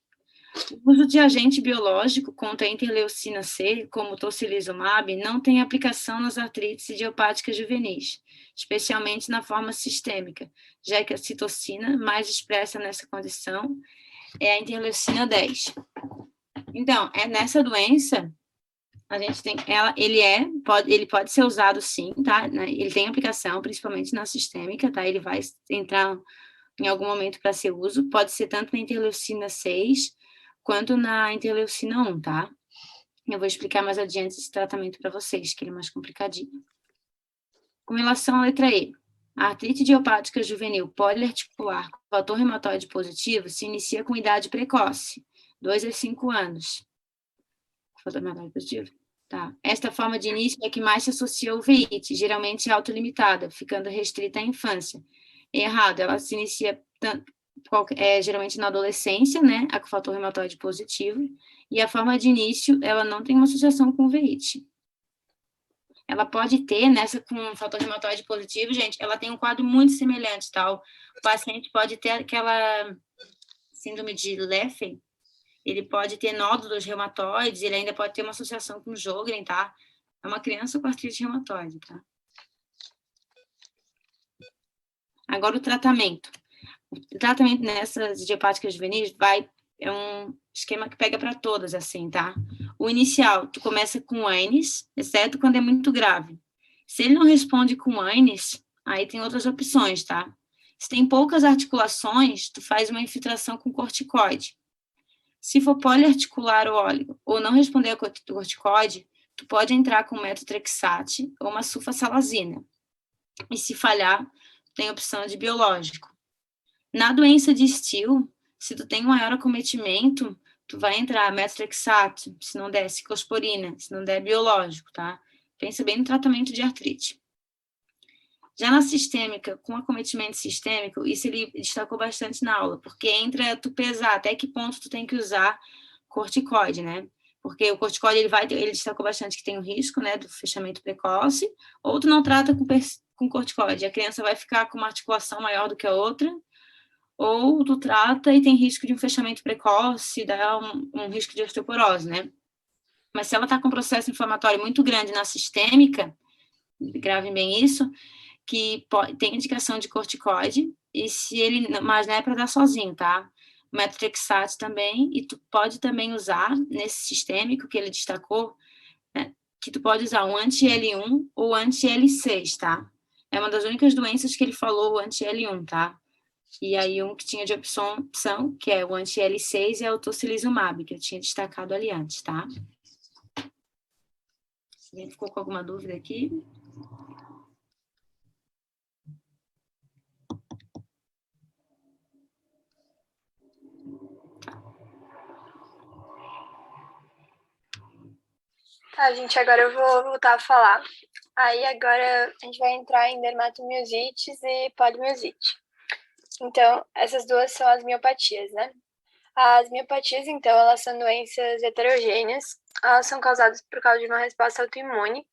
O uso de agente biológico contra a interleucina C, como tocilizumab, não tem aplicação nas artrites idiopáticas juvenis, especialmente na forma sistêmica, já que a citocina mais expressa nessa condição é a interleucina 10. Então, nessa doença, a gente tem, ele pode ser usado sim, tá? Ele tem aplicação, principalmente na sistêmica, tá? Ele vai entrar em algum momento para ser uso, pode ser tanto na interleucina 6, quanto na interleucina 1, tá? Eu vou explicar mais adiante esse tratamento para vocês, que ele é mais complicadinho. Com relação à letra E, a artrite idiopática juvenil poliarticular com fator reumatoide positivo se inicia com idade precoce, 2 a 5 anos. Fator reumatoide positivo? Tá. Esta forma de início é que mais se associa ao uveíte, geralmente autolimitada, ficando restrita à infância. Errado, ela se inicia geralmente na adolescência, né, com fator reumatoide positivo, e a forma de início, ela não tem uma associação com uveíte. Ela pode ter, nessa com fator reumatoide positivo, gente, ela tem um quadro muito semelhante, tá? O paciente pode ter aquela síndrome de Leffen, ele pode ter nódulos reumatoides, ele ainda pode ter uma associação com Sjögren, tá? É uma criança com artrite reumatoide, tá? Agora o tratamento. O tratamento nessas idiopáticas juvenis é um esquema que pega para todas, assim, tá? O inicial, tu começa com ANES, exceto quando é muito grave. Se ele não responde com ANES, aí tem outras opções, tá? Se tem poucas articulações, tu faz uma infiltração com corticoide. Se for poliarticular ou óligo, ou não responder a corticoide, tu pode entrar com metotrexate ou uma sulfasalazina. E se falhar, tem a opção de biológico. Na doença de Still, se tu tem um maior acometimento, tu vai entrar metotrexate, se não der ciclosporina, se não der biológico, tá? Pensa bem no tratamento de artrite. Já na sistêmica, com acometimento sistêmico, isso ele destacou bastante na aula, porque entra tu pesar até que ponto tu tem que usar corticoide, né? Porque o corticoide, ele destacou bastante que tem o risco, né, do fechamento precoce, ou tu não trata com corticoide, a criança vai ficar com uma articulação maior do que a outra, ou tu trata e tem risco de um fechamento precoce, dá um risco de osteoporose, né? Mas se ela está com um processo inflamatório muito grande na sistêmica, gravem bem isso, que tem indicação de corticoide, mas não é para dar sozinho, tá? O metotrexato também, e tu pode também usar, nesse sistêmico que ele destacou, né, que tu pode usar um anti-L1 ou anti-L6, tá? É uma das únicas doenças que ele falou, o anti-L1, tá? E aí um que tinha de opção, que é o anti-L6 e é o tocilizumab, que eu tinha destacado ali antes, tá? Alguém ficou com alguma dúvida aqui? Tá, gente, agora eu vou voltar a falar. Aí agora a gente vai entrar em dermatomiosites e polimiosite. Então, essas duas são as miopatias, né? As miopatias, então, elas são doenças heterogêneas. Elas são causadas por causa de uma resposta autoimune,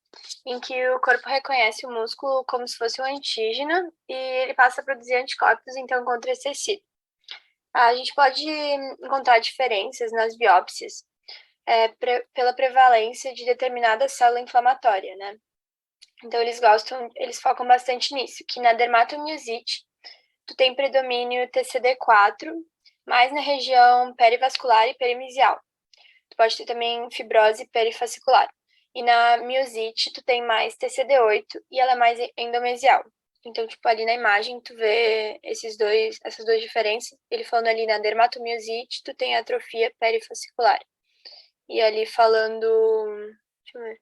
em que o corpo reconhece o músculo como se fosse um antígeno e ele passa a produzir anticorpos, então, contra esse tecido. A gente pode encontrar diferenças nas biópsias pela prevalência de determinada célula inflamatória, né? Então, eles focam bastante nisso, que na dermatomiosite, tu tem predomínio TCD4, mais na região perivascular e perimesial. Tu pode ter também fibrose perifascicular. E na miosite, tu tem mais TCD8 e ela é mais endomesial. Então, tipo, ali na imagem, tu vê essas duas diferenças. Ele falando ali na dermatomiosite, tu tem atrofia perifascicular. E ali falando... Deixa eu ver...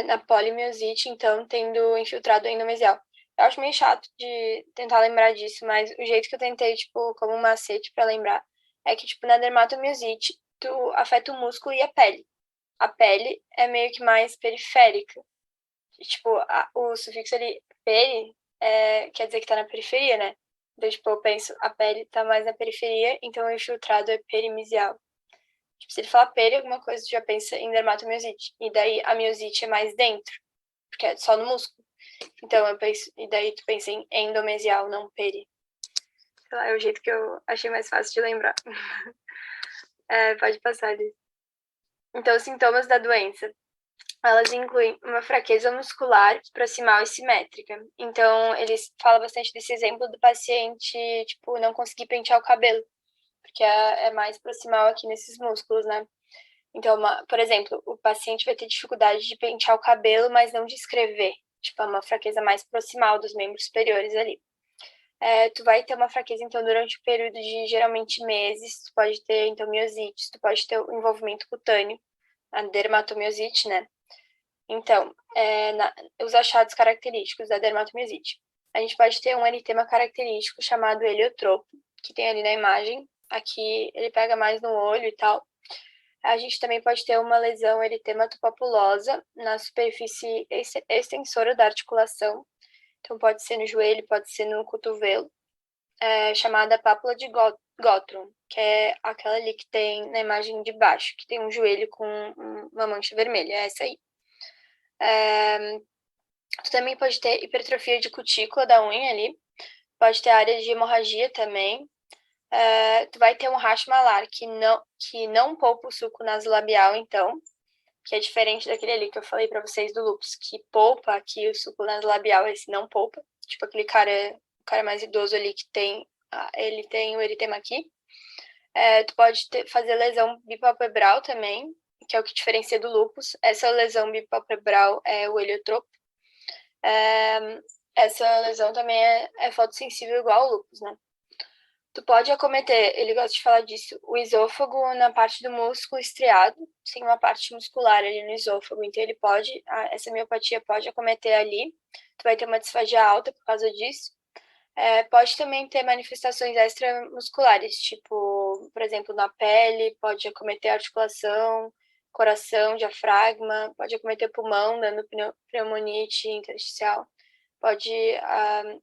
na polimiosite, então, tendo infiltrado endomesial. Eu acho meio chato de tentar lembrar disso, mas o jeito que eu tentei, tipo, como um macete pra lembrar, é que, tipo, na dermatomiosite, tu afeta o músculo e a pele. A pele é meio que mais periférica. Tipo, o sufixo ali, peri, quer dizer que tá na periferia, né? Então, tipo, eu penso, a pele tá mais na periferia, então o infiltrado é perimesial. Tipo, se ele falar peri, alguma coisa, tu já pensa em dermatomiosite. E daí a miosite é mais dentro, porque é só no músculo. Então eu penso, e daí tu pensa em endomesial, não peri. Sei lá, é o jeito que eu achei mais fácil de lembrar. Pode passar ali. Então, os sintomas da doença. Elas incluem uma fraqueza muscular proximal e simétrica. Então, eles falam bastante desse exemplo do paciente, tipo, não conseguir pentear o cabelo, porque é mais proximal aqui nesses músculos, né? Então, por exemplo, o paciente vai ter dificuldade de pentear o cabelo, mas não de escrever. Tipo, é uma fraqueza mais proximal dos membros superiores ali. Tu vai ter uma fraqueza, então, durante o período de, geralmente, meses. Tu pode ter, então, miosite, tu pode ter o envolvimento cutâneo, a dermatomiosite, né? Então, os achados característicos da dermatomiosite. A gente pode ter um eritema característico chamado heliotropo, que tem ali na imagem. Aqui ele pega mais no olho e tal. A gente também pode ter uma lesão eritema-papulosa na superfície extensora da articulação. Então, pode ser no joelho, pode ser no cotovelo, chamada pápula de Gottrum, que é aquela ali que tem na imagem de baixo, que tem um joelho com uma mancha vermelha, é essa aí. Tu também pode ter hipertrofia de cutícula da unha ali, pode ter área de hemorragia também. Tu vai ter um racho malar que não poupa o suco nasolabial, então, que é diferente daquele ali que eu falei pra vocês do lúpus, que poupa aqui o suco nasolabial, esse não poupa. Tipo aquele o cara mais idoso ali que ele tem o eritema aqui. Tu pode fazer lesão bipalpebral também, que é o que diferencia do lúpus. Essa lesão bipalpebral é o heliotropo. Essa lesão também é fotossensível igual ao lúpus, né? Tu pode acometer, ele gosta de falar disso, o esôfago na parte do músculo estriado, tem uma parte muscular ali no esôfago, então essa miopatia pode acometer ali, tu vai ter uma disfagia alta por causa disso. Pode também ter manifestações extramusculares, tipo, por exemplo, na pele, pode acometer a articulação, coração, diafragma, pode acometer pulmão, dando pneumonite intersticial, pode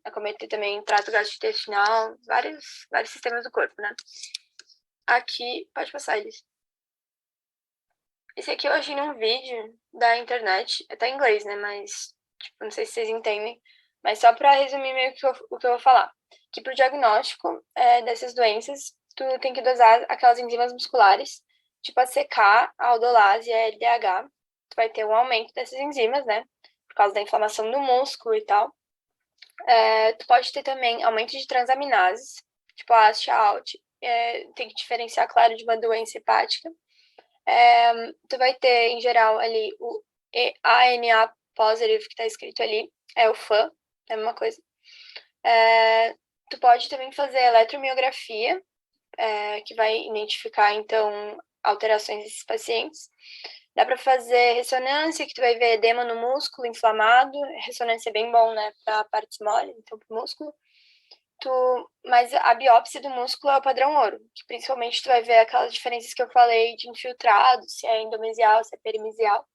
acometer também trato gastrointestinal, vários sistemas do corpo, né? Aqui, pode passar, Elis. Esse aqui eu achei num vídeo da internet, tá em inglês, né? Mas, tipo, não sei se vocês entendem. Mas só para resumir meio que o que eu vou falar. Que pro diagnóstico dessas doenças, tu tem que dosar aquelas enzimas musculares, tipo a CK, a aldolase e a LDH. Tu vai ter um aumento dessas enzimas, né? Por causa da inflamação do músculo e tal. Tu pode ter também aumento de transaminases, tipo a AST-ALT. Tem que diferenciar, claro, de uma doença hepática. Tu vai ter, em geral, ali o ANA positive, que está escrito ali, é o FAN, é a mesma coisa. Tu pode também fazer eletromiografia, que vai identificar, então, alterações desses pacientes. Dá para fazer ressonância, que tu vai ver edema no músculo inflamado. Ressonância é bem bom, né, para partes moles, então para o músculo. Mas a biópsia do músculo é o padrão ouro, que principalmente tu vai ver aquelas diferenças que eu falei de infiltrado, se é endomesial, se é perimesial.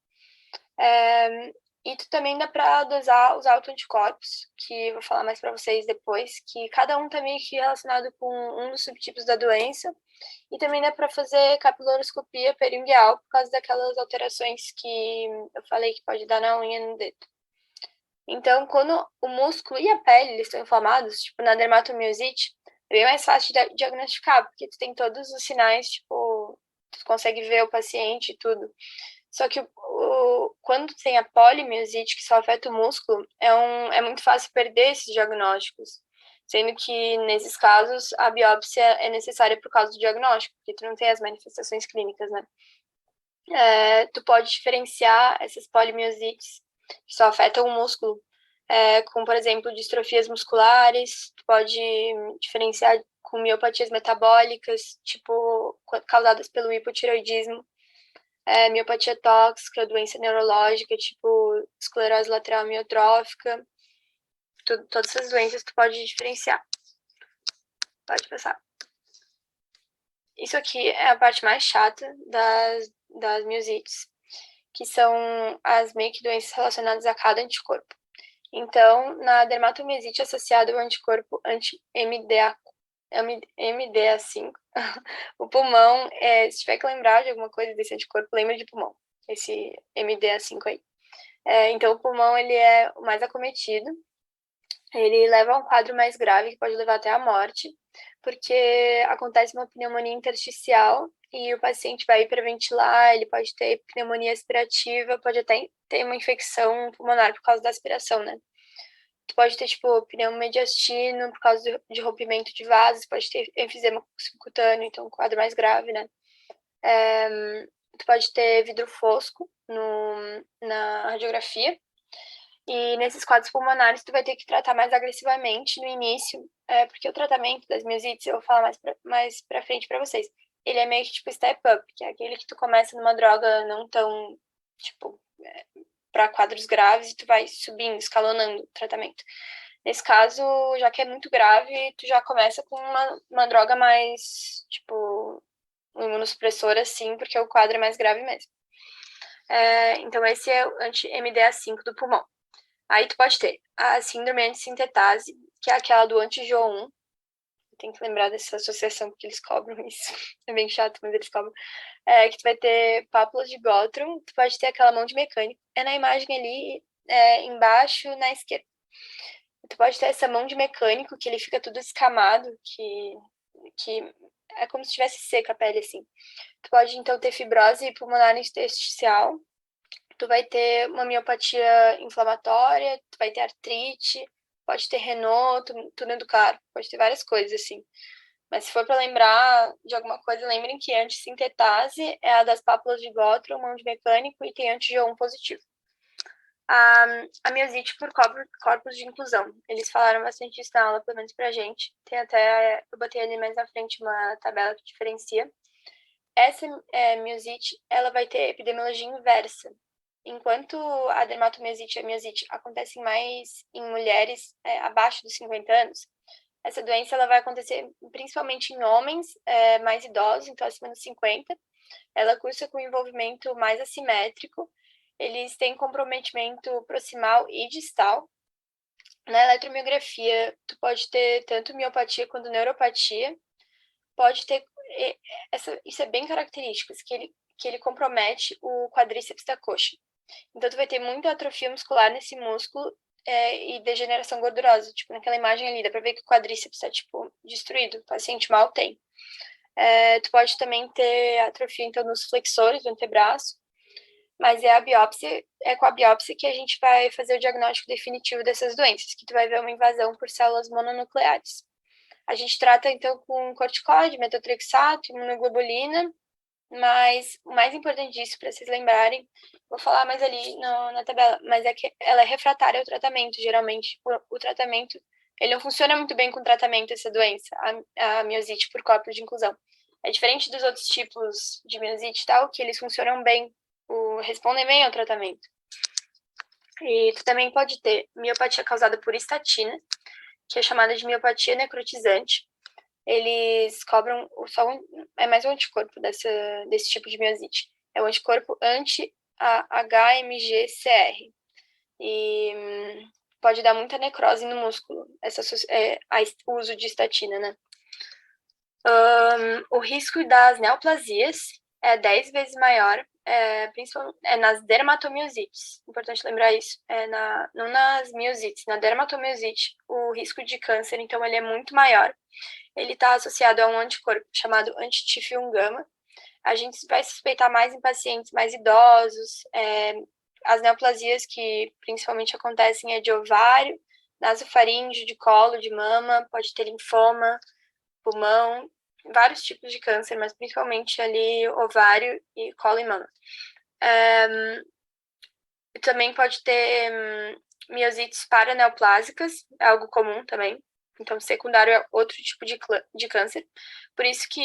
E tu também dá para dosar os autoanticorpos, que eu vou falar mais para vocês depois, que cada um tá meio que relacionado com um dos subtipos da doença. E também dá para fazer capiloroscopia peringueal, por causa daquelas alterações que eu falei que pode dar na unha e no dedo. Então, quando o músculo e a pele eles estão inflamados, tipo na dermatomiosite, é bem mais fácil de diagnosticar, porque tu tem todos os sinais, tipo, tu consegue ver o paciente e tudo. Só que quando tem a polimiosite, que só afeta o músculo, é muito fácil perder esses diagnósticos. Sendo que, nesses casos, a biópsia é necessária por causa do diagnóstico, porque tu não tem as manifestações clínicas, né? Tu pode diferenciar essas polimiosites que só afetam o músculo, com, por exemplo, distrofias musculares. Tu pode diferenciar com miopatias metabólicas, tipo, causadas pelo hipotireoidismo, miopatia tóxica, doença neurológica, tipo esclerose lateral amiotrófica. Todas essas doenças tu pode diferenciar. Pode passar. Isso aqui é a parte mais chata das miosites, que são as meio que doenças relacionadas a cada anticorpo. Então, na dermatomiosite associada ao anticorpo anti-MDA5, o pulmão, se tiver que lembrar de alguma coisa desse anticorpo, lembra de pulmão, esse MDA5 aí. Então, o pulmão ele é o mais acometido. Ele leva a um quadro mais grave, que pode levar até a morte, porque acontece uma pneumonia intersticial e o paciente vai hiperventilar, ele pode ter pneumonia aspirativa, pode até ter uma infecção pulmonar por causa da aspiração, né? Tu pode ter, tipo, pneumomediastino por causa de rompimento de vasos, pode ter enfisema subcutâneo, então um quadro mais grave, né? Tu pode ter vidro fosco na radiografia. E nesses quadros pulmonares, tu vai ter que tratar mais agressivamente no início, porque o tratamento das miosites, eu vou falar mais pra frente pra vocês. Ele é meio que tipo step up, que é aquele que tu começa numa droga não tão, tipo, para quadros graves e tu vai subindo, escalonando o tratamento. Nesse caso, já que é muito grave, tu já começa com uma droga mais, tipo, um imunossupressor, assim, porque o quadro é mais grave mesmo. Então, esse é o anti-MDA5 do pulmão. Aí tu pode ter a síndrome antissintetase, que é aquela do anti-Jo1. Tem que lembrar dessa associação, porque eles cobram isso. É bem chato, mas eles cobram. Que tu vai ter pápulas de Gottrum, tu pode ter aquela mão de mecânico. É na imagem ali, embaixo, na esquerda. Tu pode ter essa mão de mecânico, que ele fica tudo escamado, que é como se tivesse seca a pele, assim. Tu pode, então, ter fibrose pulmonar intersticial. Tu vai ter uma miopatia inflamatória, tu vai ter artrite, pode ter Renault, túnel do carpo, pode ter várias coisas, assim. Mas se for para lembrar de alguma coisa, lembrem que antissintetase é a das pápulas de Gottrum, mão de mecânico, e tem anti-J1 positivo. A miosite por corpos de inclusão. Eles falaram bastante isso na aula, pelo menos pra gente. Tem até, eu botei ali mais na frente uma tabela que diferencia. Essa miosite, ela vai ter epidemiologia inversa. Enquanto a dermatomiosite e a miosite acontecem mais em mulheres abaixo dos 50 anos, essa doença ela vai acontecer principalmente em homens mais idosos, então acima dos 50, ela cursa com envolvimento mais assimétrico, eles têm comprometimento proximal e distal. Na eletromiografia, tu pode ter tanto miopatia quanto neuropatia. Pode ter, isso é bem característico, que ele compromete o quadríceps da coxa. Então, tu vai ter muita atrofia muscular nesse músculo e degeneração gordurosa. Tipo, naquela imagem ali, dá pra ver que o quadríceps tá, tipo, destruído. O paciente mal tem. Tu pode também ter atrofia, então, nos flexores do antebraço. Mas é com a biópsia que a gente vai fazer o diagnóstico definitivo dessas doenças, que tu vai ver uma invasão por células mononucleares. A gente trata, então, com corticoide, metotrexato, imunoglobulina, mas o mais importante disso, para vocês lembrarem, vou falar mais ali na tabela, mas é que ela é refratária ao tratamento, geralmente. O tratamento, ele não funciona muito bem com o tratamento dessa doença, a miosite por cópia de inclusão. É diferente dos outros tipos de miosite e tal, que eles funcionam bem, respondem bem ao tratamento. E tu também pode ter miopatia causada por estatina, que é chamada de miopatia necrotizante. Eles cobram é mais um anticorpo desse tipo de miosite. É o anticorpo anti-HMG-CR. E pode dar muita necrose no músculo, o uso de estatina, né? O risco das neoplasias é 10 vezes maior, principalmente nas dermatomiosites. Importante lembrar isso. Não nas miosites, na dermatomiosite, o risco de câncer, então, ele é muito maior. Ele está associado a um anticorpo chamado anti-TIF1 gama. A gente vai suspeitar mais em pacientes mais idosos. As neoplasias que principalmente acontecem é de ovário, nasofaríngeo, de colo, de mama, pode ter linfoma, pulmão, vários tipos de câncer, mas principalmente ali ovário e colo e mama. Também pode ter miosites paraneoplásicas, é algo comum também. Então, secundário é outro tipo de câncer. Por isso que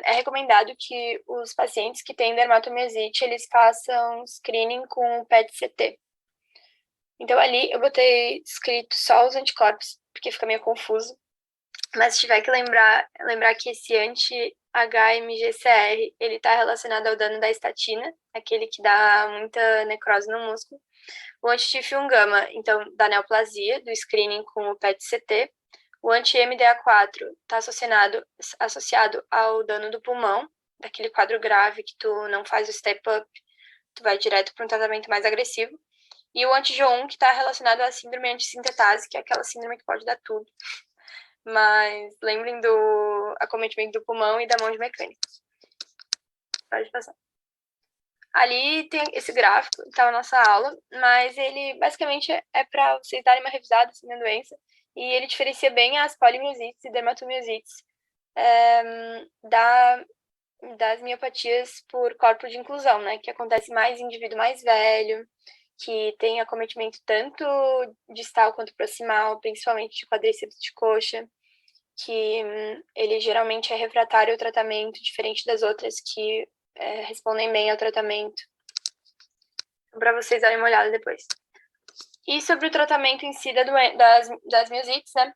é recomendado que os pacientes que têm dermatomiosite, eles façam screening com PET-CT. Então, ali eu botei escrito só os anticorpos, porque fica meio confuso. Mas se tiver que lembrar que esse anti-HMG-CR, ele está relacionado ao dano da estatina, aquele que dá muita necrose no músculo. O anti-TIF1 gama, então, da neoplasia, do screening com o PET-CT. O anti-MDA4 está associado ao dano do pulmão, daquele quadro grave que tu não faz o step-up, tu vai direto para um tratamento mais agressivo. E o anti-Jo1, que está relacionado à síndrome antissintetase, que é aquela síndrome que pode dar tudo. Mas lembrem do acometimento do pulmão e da mão de mecânica. Pode passar. Ali tem esse gráfico, tá na nossa aula, mas ele basicamente é para vocês darem uma revisada assim, na doença. E ele diferencia bem as polimiosites e dermatomiosites das miopatias por corpo de inclusão, né? Que acontece mais em indivíduo mais velho, que tem acometimento tanto distal quanto proximal, principalmente de quadríceps de coxa, que ele geralmente é refratário ao tratamento, diferente das outras que respondem bem ao tratamento. Para vocês darem uma olhada depois. E sobre o tratamento em si das miosites, né?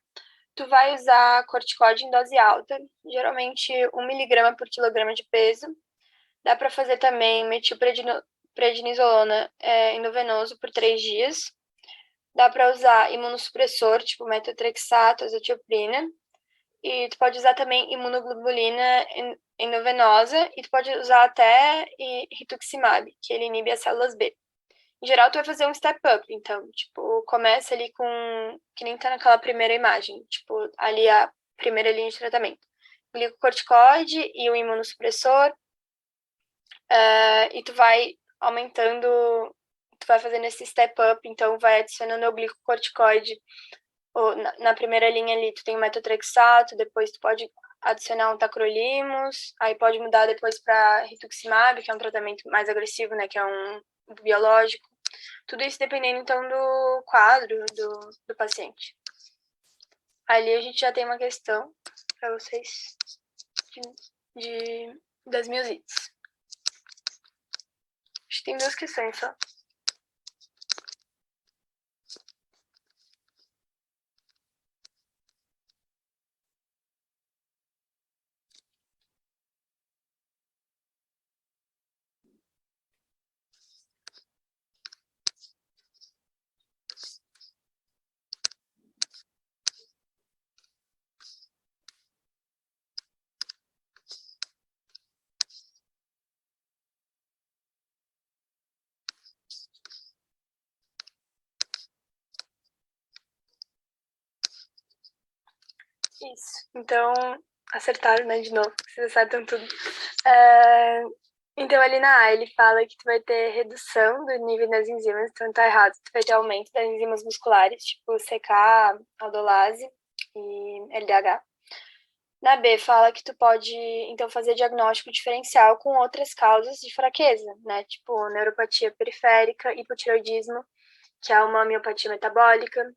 Tu vai usar corticoide em dose alta, geralmente 1 miligrama por quilograma de peso. Dá para fazer também metilprednisolona endovenoso por 3 dias. Dá para usar imunossupressor, tipo metotrexato, azatioprina. E tu pode usar também imunoglobulina endovenosa. E tu pode usar até rituximab, que ele inibe as células B. Em geral, tu vai fazer um step-up, então, tipo, começa ali com, que nem tá naquela primeira imagem, tipo, ali a primeira linha de tratamento. Glicocorticoide e o imunossupressor, e tu vai aumentando, tu vai fazendo esse step-up, então vai adicionando o glicocorticoide. Na primeira linha ali, tu tem o metotrexato, depois tu pode adicionar um tacrolimus, aí pode mudar depois para rituximab, que é um tratamento mais agressivo, né, que é um biológico. Tudo isso dependendo, então, do quadro do paciente. Ali a gente já tem uma questão para vocês das miosites. Acho que tem 2 questões só. Isso. Então, acertaram, né, de novo. Vocês acertam tudo. Então, ali na A, ele fala que tu vai ter redução do nível das enzimas, então tá errado. Tu vai ter aumento das enzimas musculares, tipo CK, aldolase e LDH. Na B, fala que tu pode, então, fazer diagnóstico diferencial com outras causas de fraqueza, né? Tipo, neuropatia periférica, hipotireoidismo, que é uma miopatia metabólica,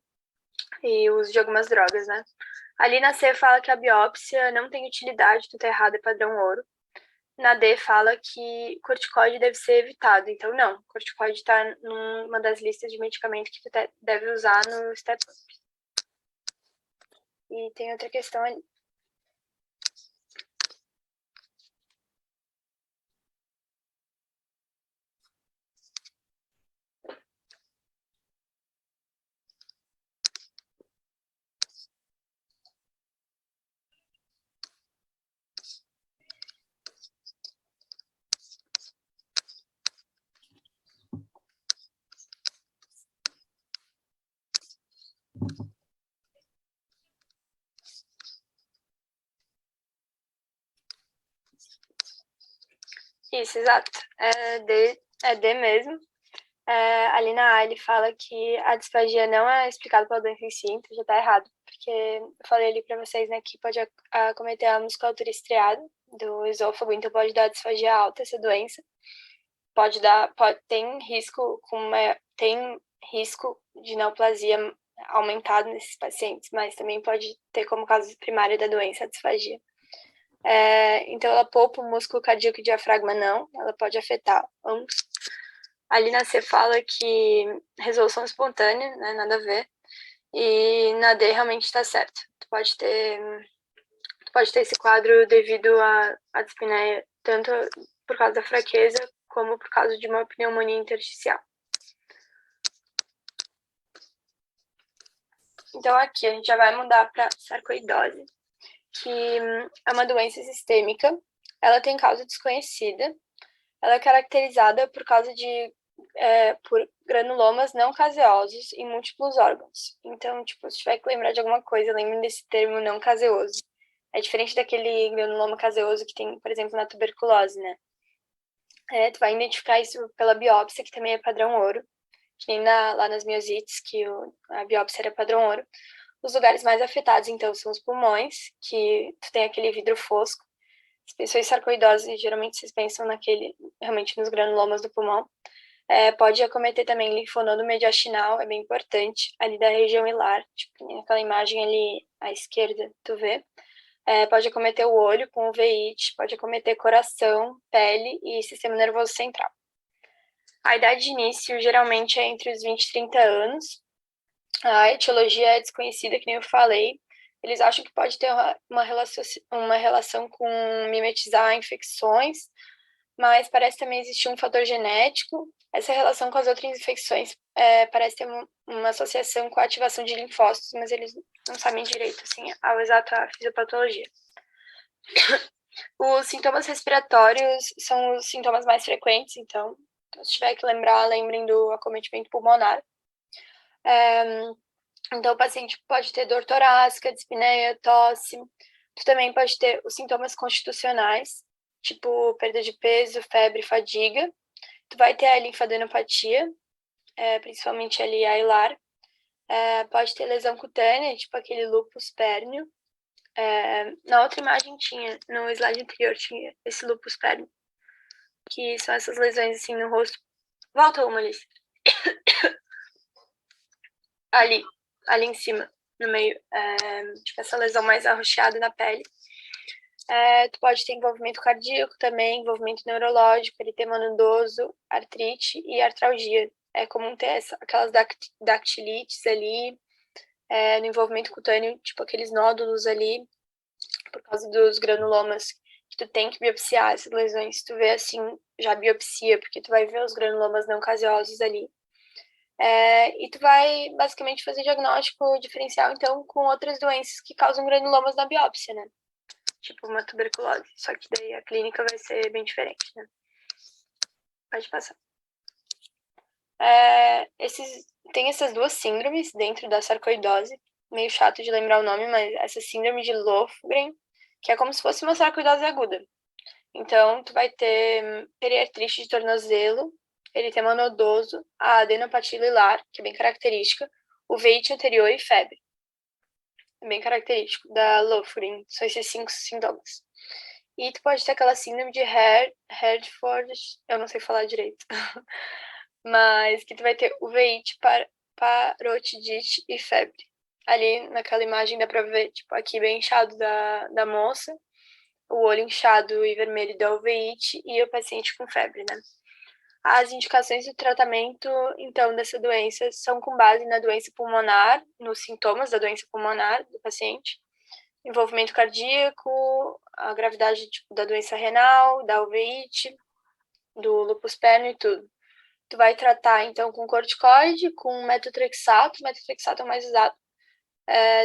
e o uso de algumas drogas, né? Ali na C fala que a biópsia não tem utilidade, tu tá errado, é padrão ouro. Na D fala que corticoide deve ser evitado. Então, não, corticoide tá numa das listas de medicamentos que tu deve usar no step up. E tem outra questão ali. Isso, exato. É D mesmo. Ali na A ele fala que a disfagia não é explicada pela doença em si, então já tá errado. Porque eu falei ali pra vocês, né, que pode acometer a musculatura estriada do esôfago, então pode dar disfagia alta essa doença. Tem risco de neoplasia aumentado nesses pacientes, mas também pode ter como causa primária da doença a disfagia. Então, ela poupa o músculo cardíaco e diafragma, não. Ela pode afetar ambos. Ali na C fala que resolução espontânea, né, nada a ver. E na D realmente está certo. Tu pode ter esse quadro devido à dispneia, tanto por causa da fraqueza, como por causa de uma pneumonia intersticial. Então, aqui a gente já vai mudar para sarcoidose, que é uma doença sistêmica. Ela tem causa desconhecida. Ela é caracterizada por causa de por granulomas não caseosos em múltiplos órgãos. Então, tipo, se tiver que lembrar de alguma coisa, lembre desse termo não caseoso. É diferente daquele granuloma caseoso que tem, por exemplo, na tuberculose, né? Tu vai identificar isso pela biópsia, que também é padrão ouro, que nem lá nas miosites, que a biópsia era padrão ouro. Os lugares mais afetados, então, são os pulmões, que tu tem aquele vidro fosco. As pessoas sarcoidosas, geralmente, vocês pensam realmente nos granulomas do pulmão. Pode acometer também linfonodo mediastinal, é bem importante, ali da região hilar, tipo, naquela imagem ali à esquerda, tu vê. Pode acometer o olho com uveíte, pode acometer coração, pele e sistema nervoso central. A idade de início geralmente é entre os 20 e 30 anos. A etiologia é desconhecida, que nem eu falei. Eles acham que pode ter uma relação com mimetizar infecções, mas parece também existir um fator genético. Essa relação com as outras infecções parece ter uma associação com a ativação de linfócitos, mas eles não sabem direito, assim, ao exato a fisiopatologia. Os sintomas respiratórios são os sintomas mais frequentes, então, se tiver que lembrar, lembrem do acometimento pulmonar. Então, o paciente pode ter dor torácica, dispneia, tosse. Tu também pode ter os sintomas constitucionais, tipo perda de peso, febre, fadiga. Tu vai ter a linfadenopatia, principalmente ali a hilar. Pode ter lesão cutânea, tipo aquele lúpus pérneo. Na outra imagem no slide anterior tinha esse lúpus pérneo, que são essas lesões assim no rosto. Volta uma, Alice. Ali em cima, no meio, tipo essa lesão mais arroxeada na pele. Tu pode ter envolvimento cardíaco também, envolvimento neurológico, eritema nodoso, artrite e artralgia. É comum ter aquelas dactilites ali, no envolvimento cutâneo, tipo aqueles nódulos ali, por causa dos granulomas, que tu tem que biopsiar essas lesões. Tu vê assim, já biopsia, porque tu vai ver os granulomas não caseosos ali. E tu vai basicamente fazer diagnóstico diferencial, então, com outras doenças que causam granulomas na biópsia, né? Tipo uma tuberculose. Só que daí a clínica vai ser bem diferente, né? Pode passar. Tem essas duas síndromes dentro da sarcoidose, meio chato de lembrar o nome, mas essa síndrome de Lofgren, que é como se fosse uma sarcoidose aguda. Então, tu vai ter periartrite de tornozelo, eritema nodoso, a adenopatia lilar, que é bem característica, uveíte anterior e febre. É bem característico da Lofgren, são esses 5 sintomas. E tu pode ter aquela síndrome de Hertford, eu não sei falar direito, mas que tu vai ter uveíte, parotidite e febre. Ali naquela imagem dá pra ver, tipo, aqui bem inchado da moça, o olho inchado e vermelho da uveíte e o paciente com febre, né? As indicações do tratamento, então, dessa doença são com base na doença pulmonar, nos sintomas da doença pulmonar do paciente, envolvimento cardíaco, a gravidade tipo, da doença renal, da uveíte, do lúpus perno e tudo. Tu vai tratar, então, com corticoide, com metotrexato é o mais usado.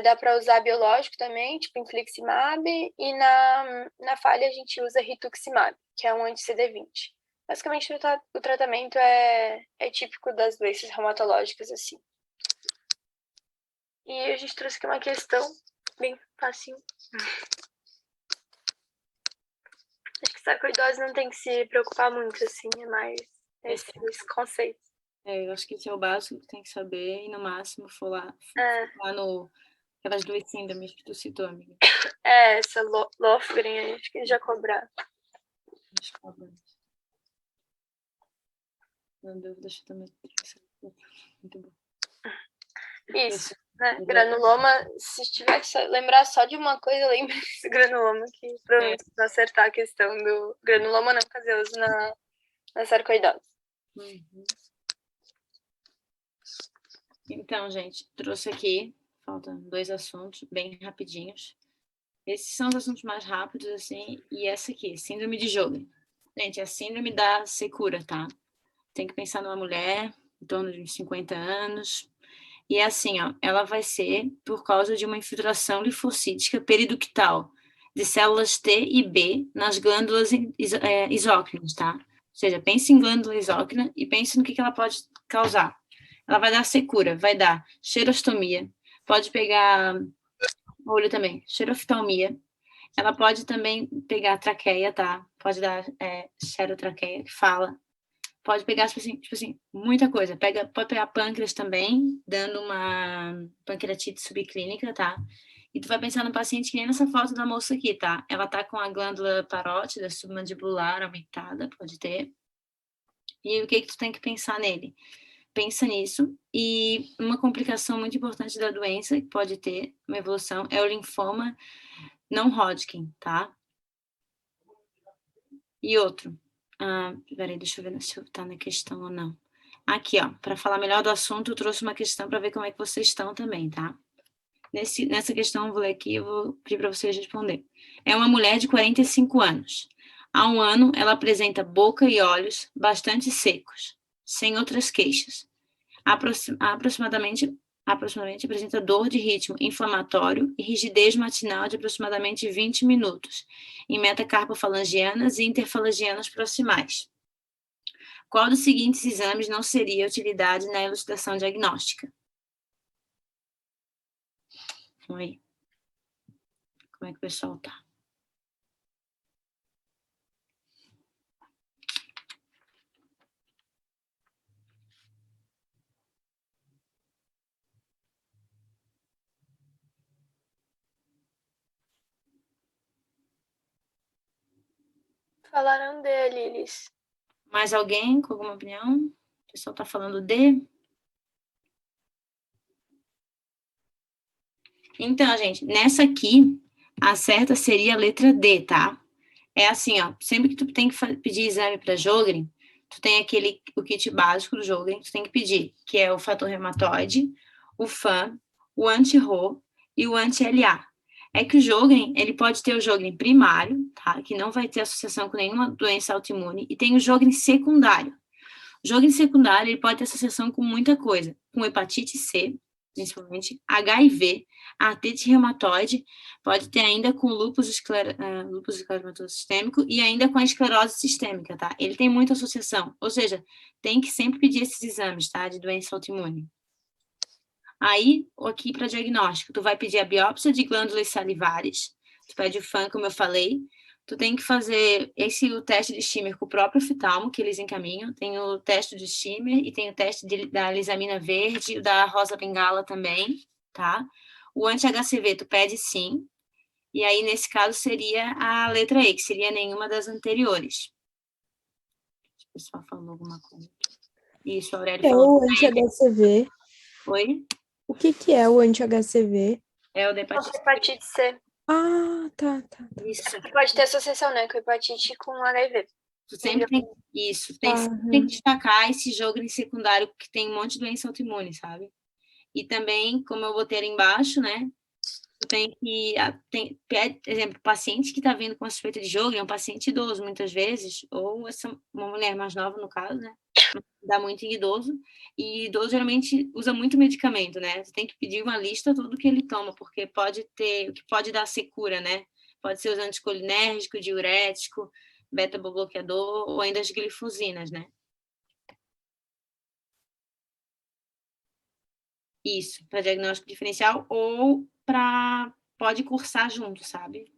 Dá para usar biológico também, tipo infliximab, e na falha a gente usa rituximab, que é um anti-CD20. Basicamente, o tratamento é típico das doenças reumatológicas, assim. E a gente trouxe aqui uma questão bem fácil. Acho que sarcoidose não tem que se preocupar muito, assim, é mais esses conceitos. Eu acho que esse é o básico que tem que saber e, no máximo, for lá no... Aquelas 2 síndromes que tu citou, amiga. Essa Lofgren, acho que já cobraram. Não dúvida, deixa eu também. Muito bom. Isso, né? Granuloma, se tiver que lembrar só de uma coisa, lembre desse granuloma, que provavelmente vai acertar a questão do granuloma não caseoso na sarcoidose. Uhum. Então, gente, trouxe aqui, faltam 2 assuntos bem rapidinhos. Esses são os assuntos mais rápidos, assim, e essa aqui, síndrome de Sjögren. Gente, é a síndrome da secura, tá? Tem que pensar numa mulher em torno de 50 anos. E é assim, ó, ela vai ser por causa de uma infiltração linfocítica periductal de células T e B nas glândulas exócrinas, tá? Ou seja, pense em glândula exócrina e pense no que ela pode causar. Ela vai dar secura, vai dar xerostomia, pode pegar olho também, xeroftalmia. Ela pode também pegar traqueia, tá? Pode dar xerotraqueia, que fala. Pode pegar, tipo assim, muita coisa. Pode pegar pâncreas também, dando uma pancreatite subclínica, tá? E tu vai pensar no paciente que nem nessa foto da moça aqui, tá? Ela tá com a glândula parótida submandibular aumentada, pode ter. E o que tu tem que pensar nele? Pensa nisso. E uma complicação muito importante da doença, que pode ter uma evolução, é o linfoma não Hodgkin, tá? E outro. Peraí, deixa eu ver se tá na questão ou não. Aqui, ó, para falar melhor do assunto, eu trouxe uma questão para ver como é que vocês estão também, tá? Nessa questão, eu vou ler aqui, eu vou pedir para vocês responder. É uma mulher de 45 anos. Há 1 ano, ela apresenta boca e olhos bastante secos, sem outras queixas. Aproximadamente apresenta dor de ritmo inflamatório e rigidez matinal de aproximadamente 20 minutos, em metacarpofalangianas e interfalangianas proximais. Qual dos seguintes exames não seria utilidade na elucidação diagnóstica? Oi. Como é que o pessoal tá? Falaram dele, eles. Mais alguém com alguma opinião? O pessoal tá falando de... Então, gente, nessa aqui, a certa seria a letra D, tá? É assim, ó, sempre que tu tem que pedir exame para Sjögren, tu tem o kit básico do Sjögren, tu tem que pedir, que é o fator reumatoide, o FAM, o anti-RO e o anti-LA. É que o Sjögren, ele pode ter o Sjögren primário, tá? Que não vai ter associação com nenhuma doença autoimune, e tem o Sjögren secundário. O Sjögren secundário, ele pode ter associação com muita coisa, com hepatite C, principalmente, HIV, artrite reumatoide, pode ter ainda com lúpus esclerotomatoso sistêmico e ainda com a esclerose sistêmica, tá? Ele tem muita associação, ou seja, tem que sempre pedir esses exames, tá? De doença autoimune. Aí, aqui para diagnóstico, tu vai pedir a biópsia de glândulas salivares, tu pede o FAN, como eu falei, tu tem que fazer o teste de Schimmer com o próprio oftalmo, que eles encaminham, tem o teste de Schimmer e tem o teste da lisamina verde, da rosa bengala também, tá? O anti-HCV tu pede sim, e aí nesse caso seria a letra E, que seria nenhuma das anteriores. O pessoal falou alguma coisa. Isso, a Aurélio É falou. o anti-HCV. Oi? O que que é o anti-HCV? É o da hepatite. Hepatite C. Ah, tá. Isso. Que pode ter associação, né, com hepatite e com HIV. Tu sempre tem isso, Aham. tem que destacar esse Sjögren secundário que tem um monte de doença autoimune, sabe? E também, como eu botei ali embaixo, né? Tu tem que, exemplo, paciente que está vindo com a suspeita de Sjögren é um paciente idoso, muitas vezes, ou uma mulher mais nova, no caso, né? Dá muito em idoso, e idoso geralmente usa muito medicamento, né? Você tem que pedir uma lista tudo que ele toma, porque pode ter, o que pode dar secura, né? Pode ser os anticolinérgico, diurético, beta-bloqueador ou ainda as glifosinas, né? Isso, para diagnóstico diferencial ou pode cursar junto, sabe?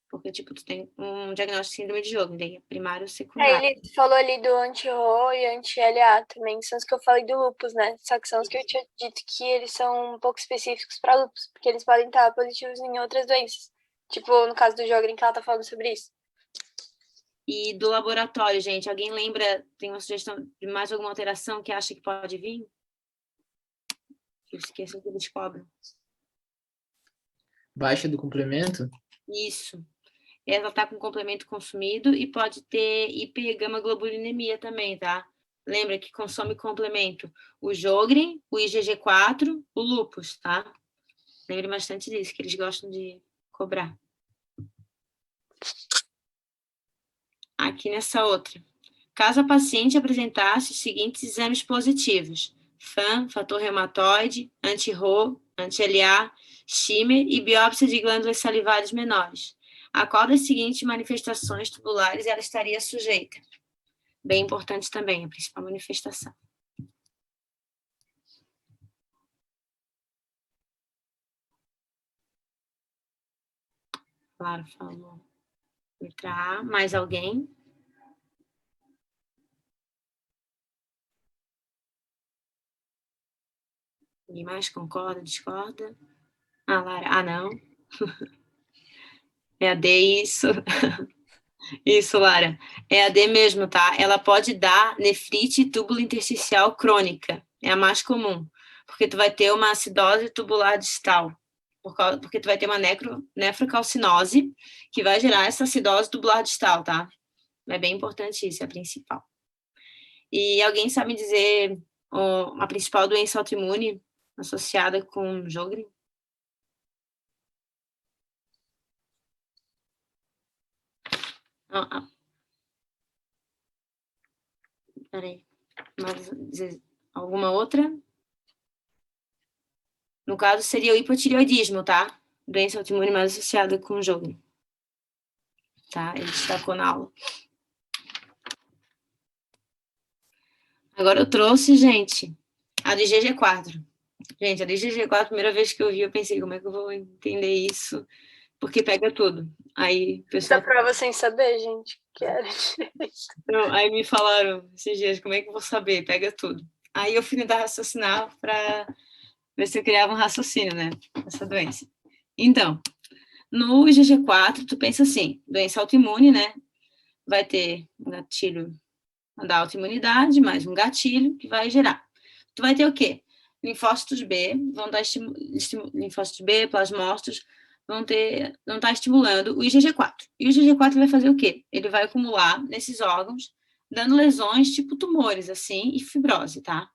Porque, tipo, tu tem um diagnóstico de síndrome de Sjögren, tem primário e secundário. Ele falou ali do anti-RO e anti-LA também, são os que eu falei do lúpus, né? Só que são os que eu tinha dito que eles são um pouco específicos para lúpus, porque eles podem estar positivos em outras doenças. Tipo, no caso do Sjögren, que ela tá falando sobre isso. E do laboratório, gente, alguém lembra, tem uma sugestão de mais alguma alteração que acha que pode vir? Eu esqueço que eles cobram. Baixa do complemento? Isso. Ela tá com complemento consumido e pode ter hipergamaglobulinemia também, tá? Lembra que consome complemento o Sjögren, o IgG4, o lúpus, tá? Lembre bastante disso, que eles gostam de cobrar. Aqui nessa outra. Caso a paciente apresentasse os seguintes exames positivos: FAN, fator reumatoide, anti-RO, anti-LA, Schimmer e biópsia de glândulas salivares menores. A qual das seguintes manifestações tubulares ela estaria sujeita? Bem importante também, a principal manifestação. Claro, falou. Letra A. Mais alguém? Ninguém mais concorda, discorda? Ah, Lara, não. É a D, isso. Isso, Lara. É a D mesmo, tá? Ela pode dar nefrite túbulo-intersticial crônica. É a mais comum. Porque tu vai ter uma acidose tubular distal. Porque tu vai ter uma nefrocalcinose que vai gerar essa acidose tubular distal, tá? É bem importante isso, é a principal. E alguém sabe dizer a principal doença autoimune associada com Sjögren? Peraí. Alguma outra? No caso, seria o hipotireoidismo, tá? Doença autoimune mais associada com Sjögren. Tá? Ele destacou na aula. Agora eu trouxe, gente, a do IgG4. Gente, a do IgG4, a primeira vez que eu vi, eu pensei, como é que eu vou entender isso? Porque pega tudo. Aí o pessoal... Dá prova sem saber, gente. Não, aí me falaram esses dias, como é que eu vou saber? Pega tudo. Aí eu fui tentar raciocinar para ver se eu criava um raciocínio, né? Essa doença. Então, no IgG4, tu pensa assim, doença autoimune, né? Vai ter um gatilho da autoimunidade, mais um gatilho que vai gerar. Tu vai ter o quê? Linfócitos B, vão dar linfócitos B, plasmócitos, vão estar estimulando o IgG4. E o IgG4 vai fazer o quê? Ele vai acumular nesses órgãos, dando lesões tipo tumores, assim, e fibrose, tá?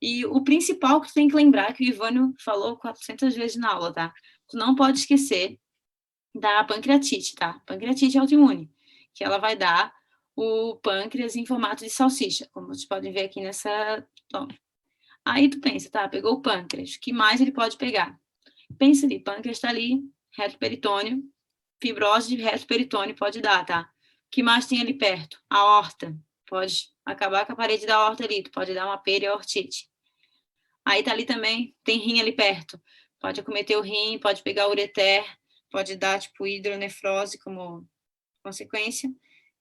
E o principal que tu tem que lembrar, que o Ivânio falou 400 vezes na aula, tá? Tu não pode esquecer da pancreatite, tá? Pancreatite autoimune, que ela vai dar o pâncreas em formato de salsicha, como vocês podem ver aqui nessa... Bom, aí tu pensa, tá, pegou o pâncreas, o que mais ele pode pegar? Pensa ali, pâncreas tá ali, reto peritônio, fibrose de reto peritônio pode dar, tá? O que mais tem ali perto? A aorta, pode acabar com a parede da aorta ali, tu pode dar uma periaortite. Aí tá ali também, tem rim ali perto. Pode acometer o rim, pode pegar o ureter, pode dar, tipo, hidronefrose como consequência.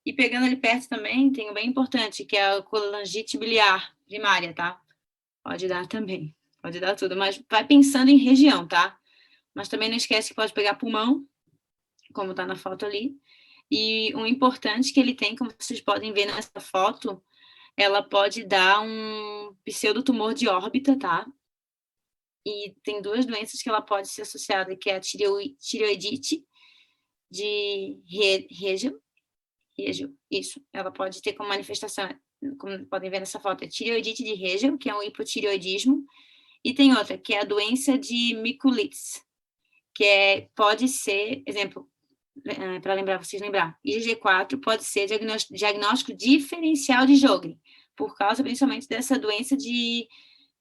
E pegando ali perto também, tem o bem importante, que é a colangite biliar primária, tá? Pode dar também, pode dar tudo, mas vai pensando em região, tá? Mas também não esquece que pode pegar pulmão, como tá na foto ali. E o importante que ele tem, como vocês podem ver nessa foto, ela pode dar um pseudotumor de órbita, tá? E tem duas doenças que ela pode ser associada, que é a tireoidite de Hegel, isso. Ela pode ter como manifestação, como podem ver nessa foto, é tireoidite de Hegel, que é um hipotireoidismo, e tem outra, que é a doença de Mikulicz, que pode ser, exemplo, para lembrar, vocês lembrar, IgG4 pode ser diagnóstico diferencial de Sjögren, por causa principalmente dessa doença de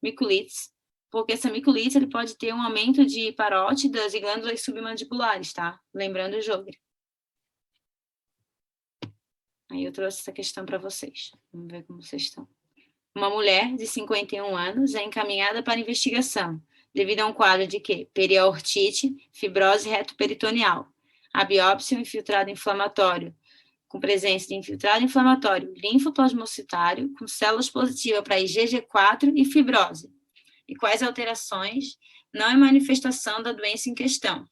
Mikulicz, porque essa miculite ele pode ter um aumento de parótidas e glândulas submandibulares, tá? Lembrando o Sjögren. Aí eu trouxe essa questão para vocês. Vamos ver como vocês estão. Uma mulher de 51 anos é encaminhada para investigação, devido a um quadro de quê? Periaortite, fibrose retoperitoneal. A biópsia, um infiltrado inflamatório, com presença de infiltrado inflamatório linfoplasmocitário, com células positivas para IgG4 e fibrose. E quais alterações não é manifestação da doença em questão.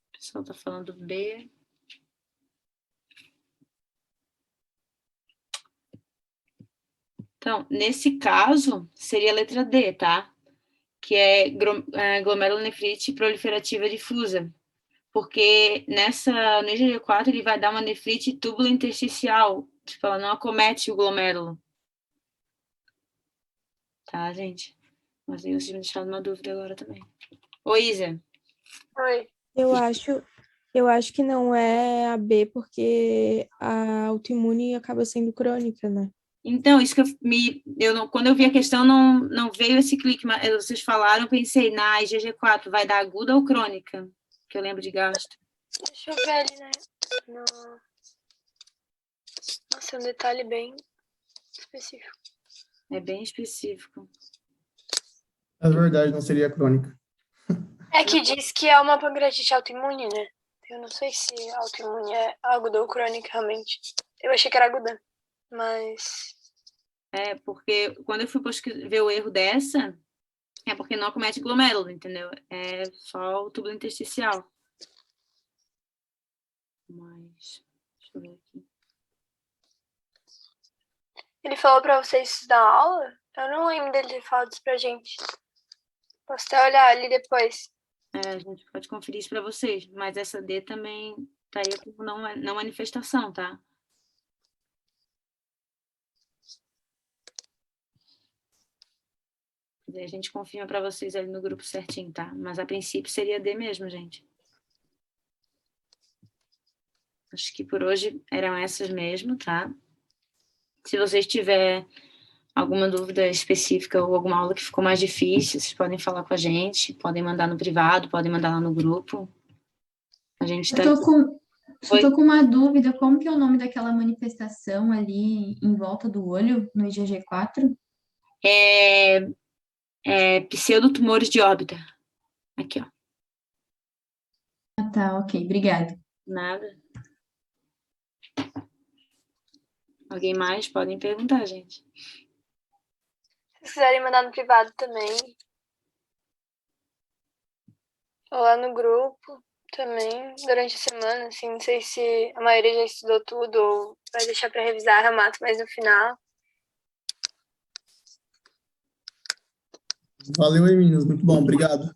O pessoal está falando B. Então, nesse caso, seria a letra D, tá? Que é glomerulonefrite proliferativa difusa. Porque no IgG4 ele vai dar uma nefrite tubulo-intersticial. Tipo, ela não acomete o glomérulo. Tá, gente? Mas aí vocês me deixaram uma dúvida agora também. Oi, Isa. Oi. Eu acho que não é a B, porque a autoimune acaba sendo crônica, né? Então, isso que quando eu vi a questão, não veio esse clique, mas vocês falaram, eu pensei, na IgG4 vai dar aguda ou crônica? Que eu lembro de gasto. Deixa eu ver ali, né? Nossa, é um detalhe bem específico. É bem específico. É verdade, não seria crônica. É que diz que é uma pancreatite autoimune, né? Eu não sei se autoimune é aguda ou crônica, realmente. Eu achei que era aguda, mas... É, porque quando eu fui ver o erro dessa, é porque não acomete glomérulo, entendeu? É só o túbulo intersticial. Mas, deixa eu ver aqui. Ele falou pra vocês na aula? Eu não lembro dele ter falado isso pra gente. Posso até olhar ali depois. A gente pode conferir isso para vocês, mas essa D também tá aí como não manifestação, tá? E a gente confirma para vocês ali no grupo certinho, tá? Mas a princípio seria D mesmo, gente. Acho que por hoje eram essas mesmo, tá? Se vocês tiverem alguma dúvida específica ou alguma aula que ficou mais difícil, vocês podem falar com a gente, podem mandar no privado, podem mandar lá no grupo. A gente tá... Eu tô com uma dúvida, como que é o nome daquela manifestação ali em volta do olho, no IgG4? Pseudotumores de órbita. Aqui, ó. Ah, tá, ok, obrigada. Nada. Alguém mais? Podem perguntar, gente. Se quiserem mandar no privado também. Ou lá no grupo também, durante a semana, assim, não sei se a maioria já estudou tudo ou vai deixar pra revisar, eu mato mais no final. Valeu aí, meninas. Muito bom. Obrigado.